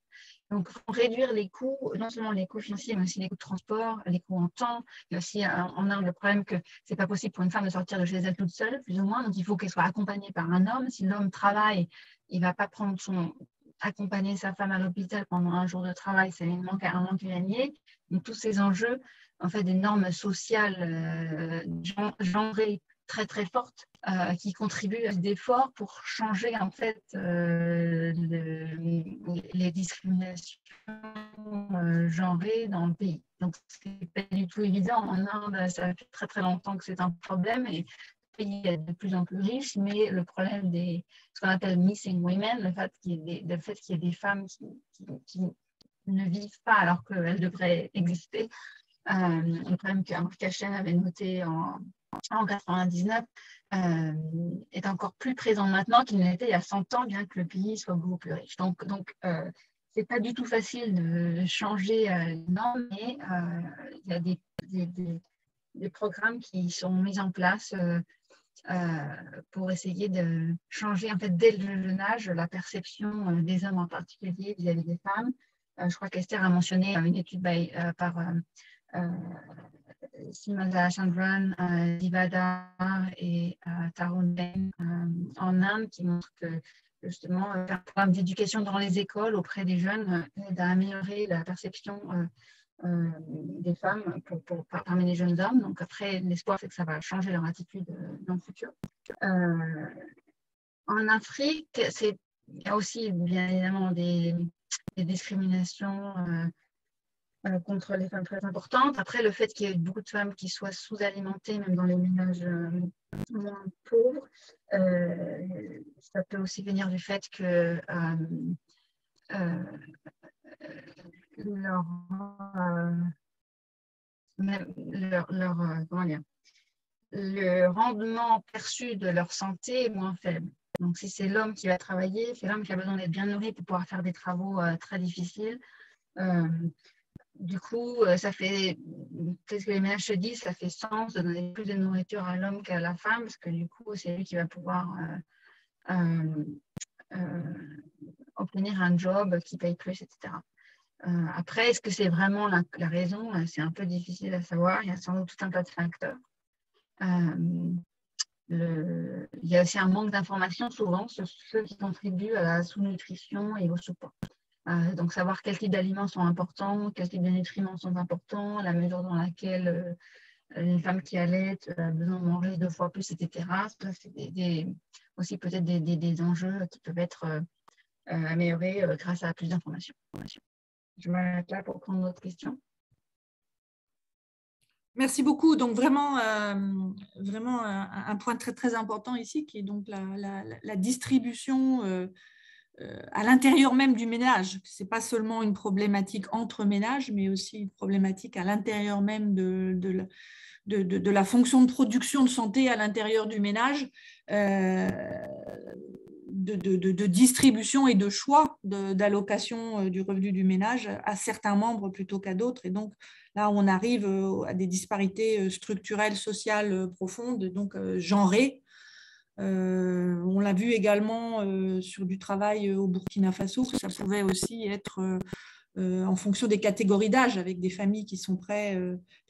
Donc, il faut réduire les coûts, non seulement les coûts financiers, mais aussi les coûts de transport, les coûts en temps. Il y a aussi en Inde le problème que ce n'est pas possible pour une femme de sortir de chez elle toute seule, plus ou moins. Donc, il faut qu'elle soit accompagnée par un homme. Si l'homme travaille, il ne va pas accompagner sa femme à l'hôpital pendant un jour de travail. C'est un manque gagné. Donc, tous ces enjeux, en fait, des normes sociales genrées très très fortes qui contribuent à cet effort pour changer en fait les discriminations genrées dans le pays. Donc c'est pas du tout évident. En Inde, ça fait très très longtemps que c'est un problème et pays de plus en plus riches, mais le problème ce qu'on appelle missing women, le fait qu'il y ait des femmes qui ne vivent pas alors qu'elles devraient exister. Le problème qu'Amartya Sen avait noté en 1999 est encore plus présent maintenant qu'il n'était il y a 100 ans, bien que le pays soit beaucoup plus riche. Donc c'est pas du tout facile de changer les normes, mais il y a des programmes qui sont mis en place pour essayer de changer en fait dès le jeune âge la perception des hommes en particulier vis-à-vis des femmes. Je crois qu'Esther a mentionné une étude par Simada Chandran, Divada et Tarun Ben en Inde qui montre que justement un programme d'éducation dans les écoles auprès des jeunes aide à améliorer la perception des femmes parmi les jeunes hommes. Donc après, l'espoir, c'est que ça va changer leur attitude dans le futur. En Afrique, il y a aussi bien évidemment des discriminations contre les femmes très importantes. Après, le fait qu'il y ait beaucoup de femmes qui soient sous-alimentées, même dans les ménages moins pauvres, ça peut aussi venir du fait que le rendement perçu de leur santé est moins faible. Donc, si c'est l'homme qui va travailler, c'est l'homme qui a besoin d'être bien nourri pour pouvoir faire des travaux très difficiles. Du coup, ça fait, peut-être que les ménages se disent, ça fait sens de donner plus de nourriture à l'homme qu'à la femme, parce que du coup, c'est lui qui va pouvoir obtenir un job qui paye plus, etc. Après, est-ce que c'est vraiment la raison? C'est un peu difficile à savoir. Il y a sans doute tout un tas de facteurs. Il y a aussi un manque d'informations souvent sur ceux qui contribuent à la sous-nutrition et au sous-poids. Donc, savoir quels types d'aliments sont importants, quels types de nutriments sont importants, la mesure dans laquelle les femmes qui allaitent ont besoin de manger 2 fois plus, etc. Ça, c'est aussi peut-être des enjeux qui peuvent être améliorés grâce à plus d'informations. Je m'arrête là pour prendre d'autres questions. Merci beaucoup. Donc vraiment, vraiment un point très très important ici qui est donc la distribution à l'intérieur même du ménage. Ce n'est pas seulement une problématique entre ménages, mais aussi une problématique à l'intérieur même de la fonction de production de santé à l'intérieur du ménage, de distribution et de choix d'allocation du revenu du ménage à certains membres plutôt qu'à d'autres. Et donc, là, on arrive à des disparités structurelles, sociales profondes, donc genrées. On l'a vu également sur du travail au Burkina Faso, que ça pouvait aussi être en fonction des catégories d'âge, avec des familles qui sont prêtes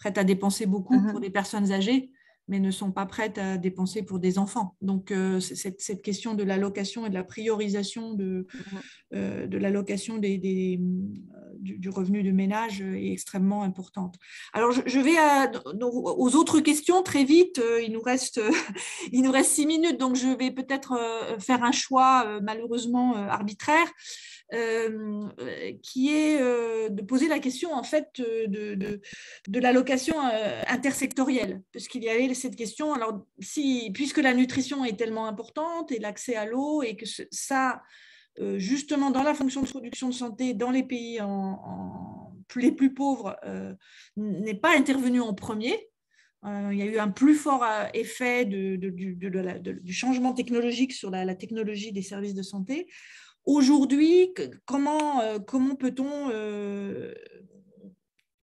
à dépenser beaucoup pour des personnes âgées, mais ne sont pas prêtes à dépenser pour des enfants. Donc, cette question de l'allocation et de la priorisation de l'allocation du revenu de ménage est extrêmement importante. Alors, je vais aux autres questions très vite. Il nous reste 6 minutes, donc je vais peut-être faire un choix malheureusement arbitraire. Qui est de poser la question en fait de l'allocation intersectorielle, puisqu'il y avait cette question. Alors, puisque la nutrition est tellement importante et l'accès à l'eau, et que ça, justement, dans la fonction de production de santé, dans les pays les plus pauvres, n'est pas intervenu en premier. Il y a eu un plus fort effet du changement technologique sur la technologie des services de santé. Aujourd'hui, comment peut-on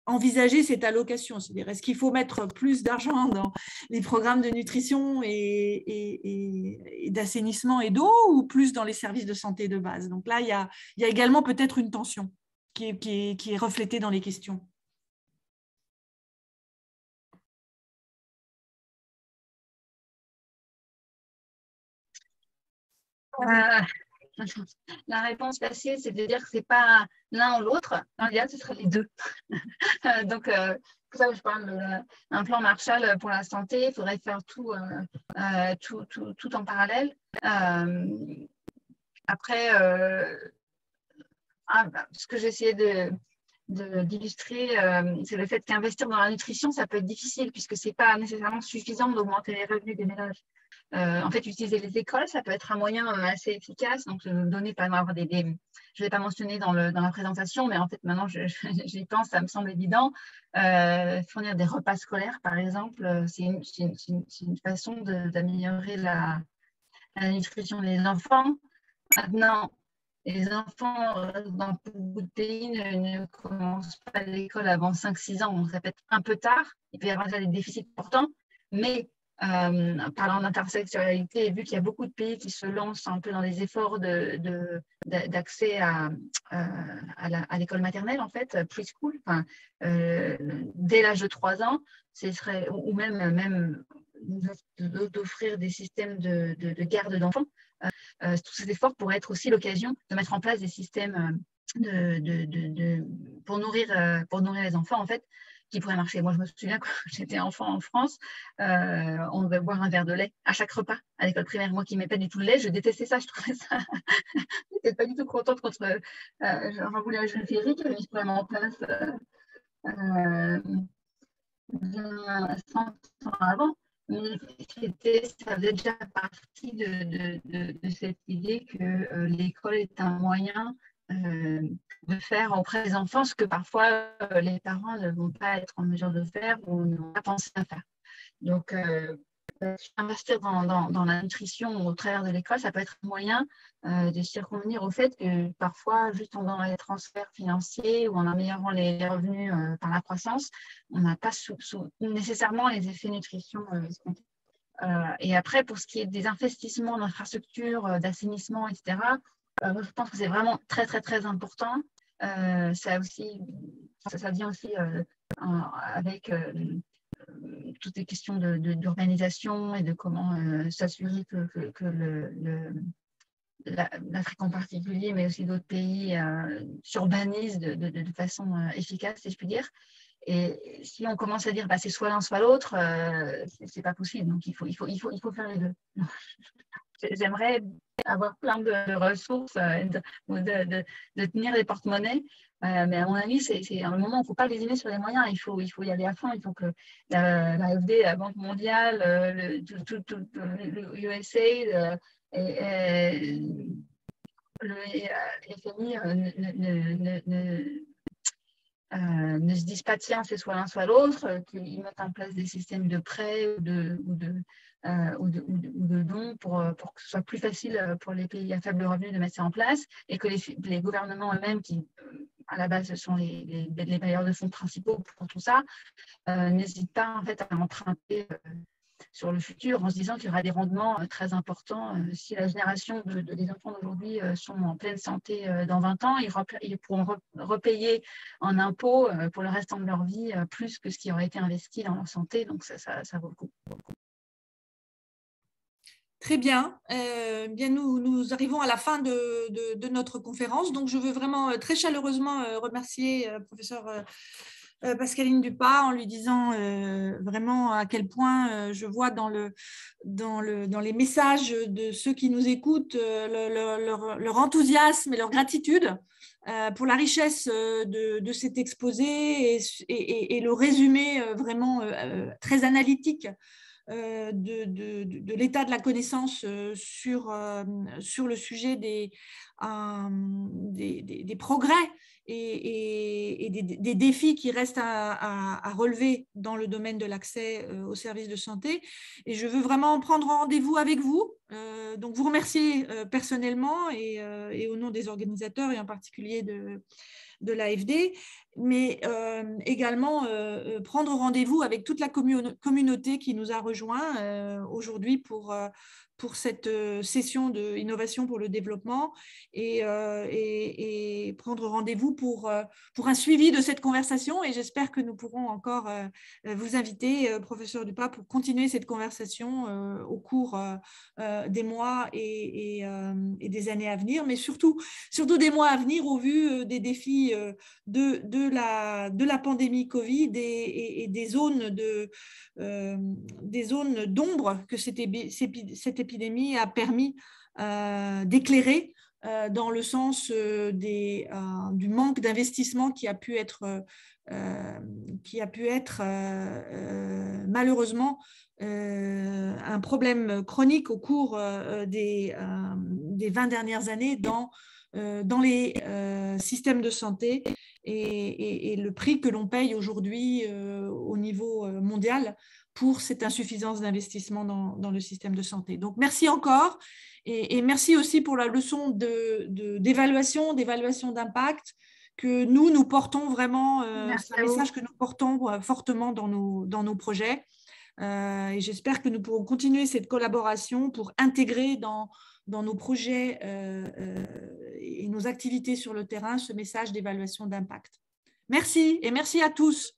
envisager cette allocation? C'est-à-dire, est-ce qu'il faut mettre plus d'argent dans les programmes de nutrition et d'assainissement et d'eau, ou plus dans les services de santé de base? Donc là, il y a également peut-être une tension qui est reflétée dans les questions. La réponse facile, c'est de dire que ce n'est pas l'un ou l'autre. Dans l'idéal, ce serait les deux. Donc, pour ça, je parle d'un plan Marshall pour la santé. Il faudrait faire tout en parallèle. Après, ce que j'essayais d'illustrer, c'est le fait qu'investir dans la nutrition, ça peut être difficile puisque ce n'est pas nécessairement suffisant d'augmenter les revenus des ménages. En fait, utiliser les écoles, ça peut être un moyen assez efficace. Donc, donner, par exemple, je ne l'ai pas mentionné dans la présentation, mais en fait, maintenant, j'y pense, ça me semble évident. Fournir des repas scolaires, par exemple, c'est une façon d'améliorer la nutrition des enfants. Maintenant, les enfants dans beaucoup de pays ne commencent pas l'école avant 5-6 ans, donc ça peut être un peu tard. Il peut y avoir déjà des déficits importants, mais parlant d'intersectionnalité, vu qu'il y a beaucoup de pays qui se lancent un peu dans des efforts d'accès à l'école maternelle, en fait, preschool, dès l'âge de 3 ans, ou même d'offrir des systèmes de garde d'enfants. Tous ces efforts pourraient être aussi l'occasion de mettre en place des systèmes pour nourrir les enfants, en fait, qui pourraient marcher. Moi, je me souviens quand j'étais enfant en France, on devait boire un verre de lait à chaque repas à l'école primaire. Moi qui n'aimais pas du tout le lait, je détestais ça. Je trouvais ça. Je n'étais pas du tout contente contre. J'en voulais un jeune féerique qui avait mis vraiment en place bien 100 ans avant. Mais ça faisait déjà partie de cette idée que l'école est un moyen de faire auprès des enfants ce que parfois les parents ne vont pas être en mesure de faire ou ne vont pas penser à faire. Donc, investir dans la nutrition au travers de l'école, ça peut être un moyen de circonvenir au fait que parfois, juste en donnant les transferts financiers ou en améliorant les revenus par la croissance, on n'a pas nécessairement les effets nutrition escomptés. Et après, pour ce qui est des investissements d'infrastructures, d'assainissement, etc., je pense que c'est vraiment très, très, très important. Ça vient aussi avec toutes les questions d'urbanisation et de comment s'assurer que l'Afrique en particulier, mais aussi d'autres pays, s'urbanisent de façon efficace, si je puis dire. Et si on commence à dire c'est soit l'un, soit l'autre, c'est pas possible. Donc, il faut faire les deux. J'aimerais avoir plein de ressources de tenir les porte-monnaies. Mais à mon avis, c'est un moment où il ne faut pas lésiner sur les moyens. Il faut y aller à fond. Il faut que l'AFD, la Banque mondiale, le USA le FMI ne se disent pas tiens, c'est soit l'un soit l'autre, qu'ils mettent en place des systèmes de prêts ou de dons pour que ce soit plus facile pour les pays à faible revenu de mettre ça en place et que les gouvernements eux-mêmes, qui à la base sont les bailleurs de fonds principaux pour tout ça, n'hésitent pas en fait à emprunter sur le futur en se disant qu'il y aura des rendements très importants. Si la génération des enfants d'aujourd'hui sont en pleine santé dans 20 ans, ils pourront repayer en impôts pour le restant de leur vie plus que ce qui aurait été investi dans leur santé. Donc, ça vaut le coup. Très bien. Bien, nous arrivons à la fin de notre conférence. Donc, je veux vraiment très chaleureusement remercier professeur Pascaline Dupas en lui disant vraiment à quel point je vois dans les messages de ceux qui nous écoutent leur enthousiasme et leur gratitude pour la richesse de cet exposé et le résumé vraiment très analytique de l'état de la connaissance sur le sujet des progrès et des défis qui restent à relever dans le domaine de l'accès aux services de santé. Et je veux vraiment prendre rendez-vous avec vous. Donc, vous remercier personnellement et au nom des organisateurs et en particulier de l'AFD, mais également prendre rendez-vous avec toute la communauté qui nous a rejoints aujourd'hui pour cette session d'innovation pour le développement et prendre rendez-vous pour un suivi de cette conversation. Et j'espère que nous pourrons encore vous inviter, professeur Dupas, pour continuer cette conversation au cours des mois et des années à venir, mais surtout des mois à venir au vu des défis de la pandémie Covid et des zones d'ombre que cette épidémie a permis d'éclairer dans le sens du manque d'investissement qui a pu être malheureusement un problème chronique au cours des 20 dernières années dans les systèmes de santé et le prix que l'on paye aujourd'hui au niveau mondial pour cette insuffisance d'investissement dans le système de santé. Donc, merci encore et merci aussi pour la leçon d'évaluation d'impact que nous portons vraiment, c'est un message que nous portons fortement dans nos projets. Et j'espère que nous pourrons continuer cette collaboration pour intégrer dans nos projets et nos activités sur le terrain ce message d'évaluation d'impact. Merci et merci à tous.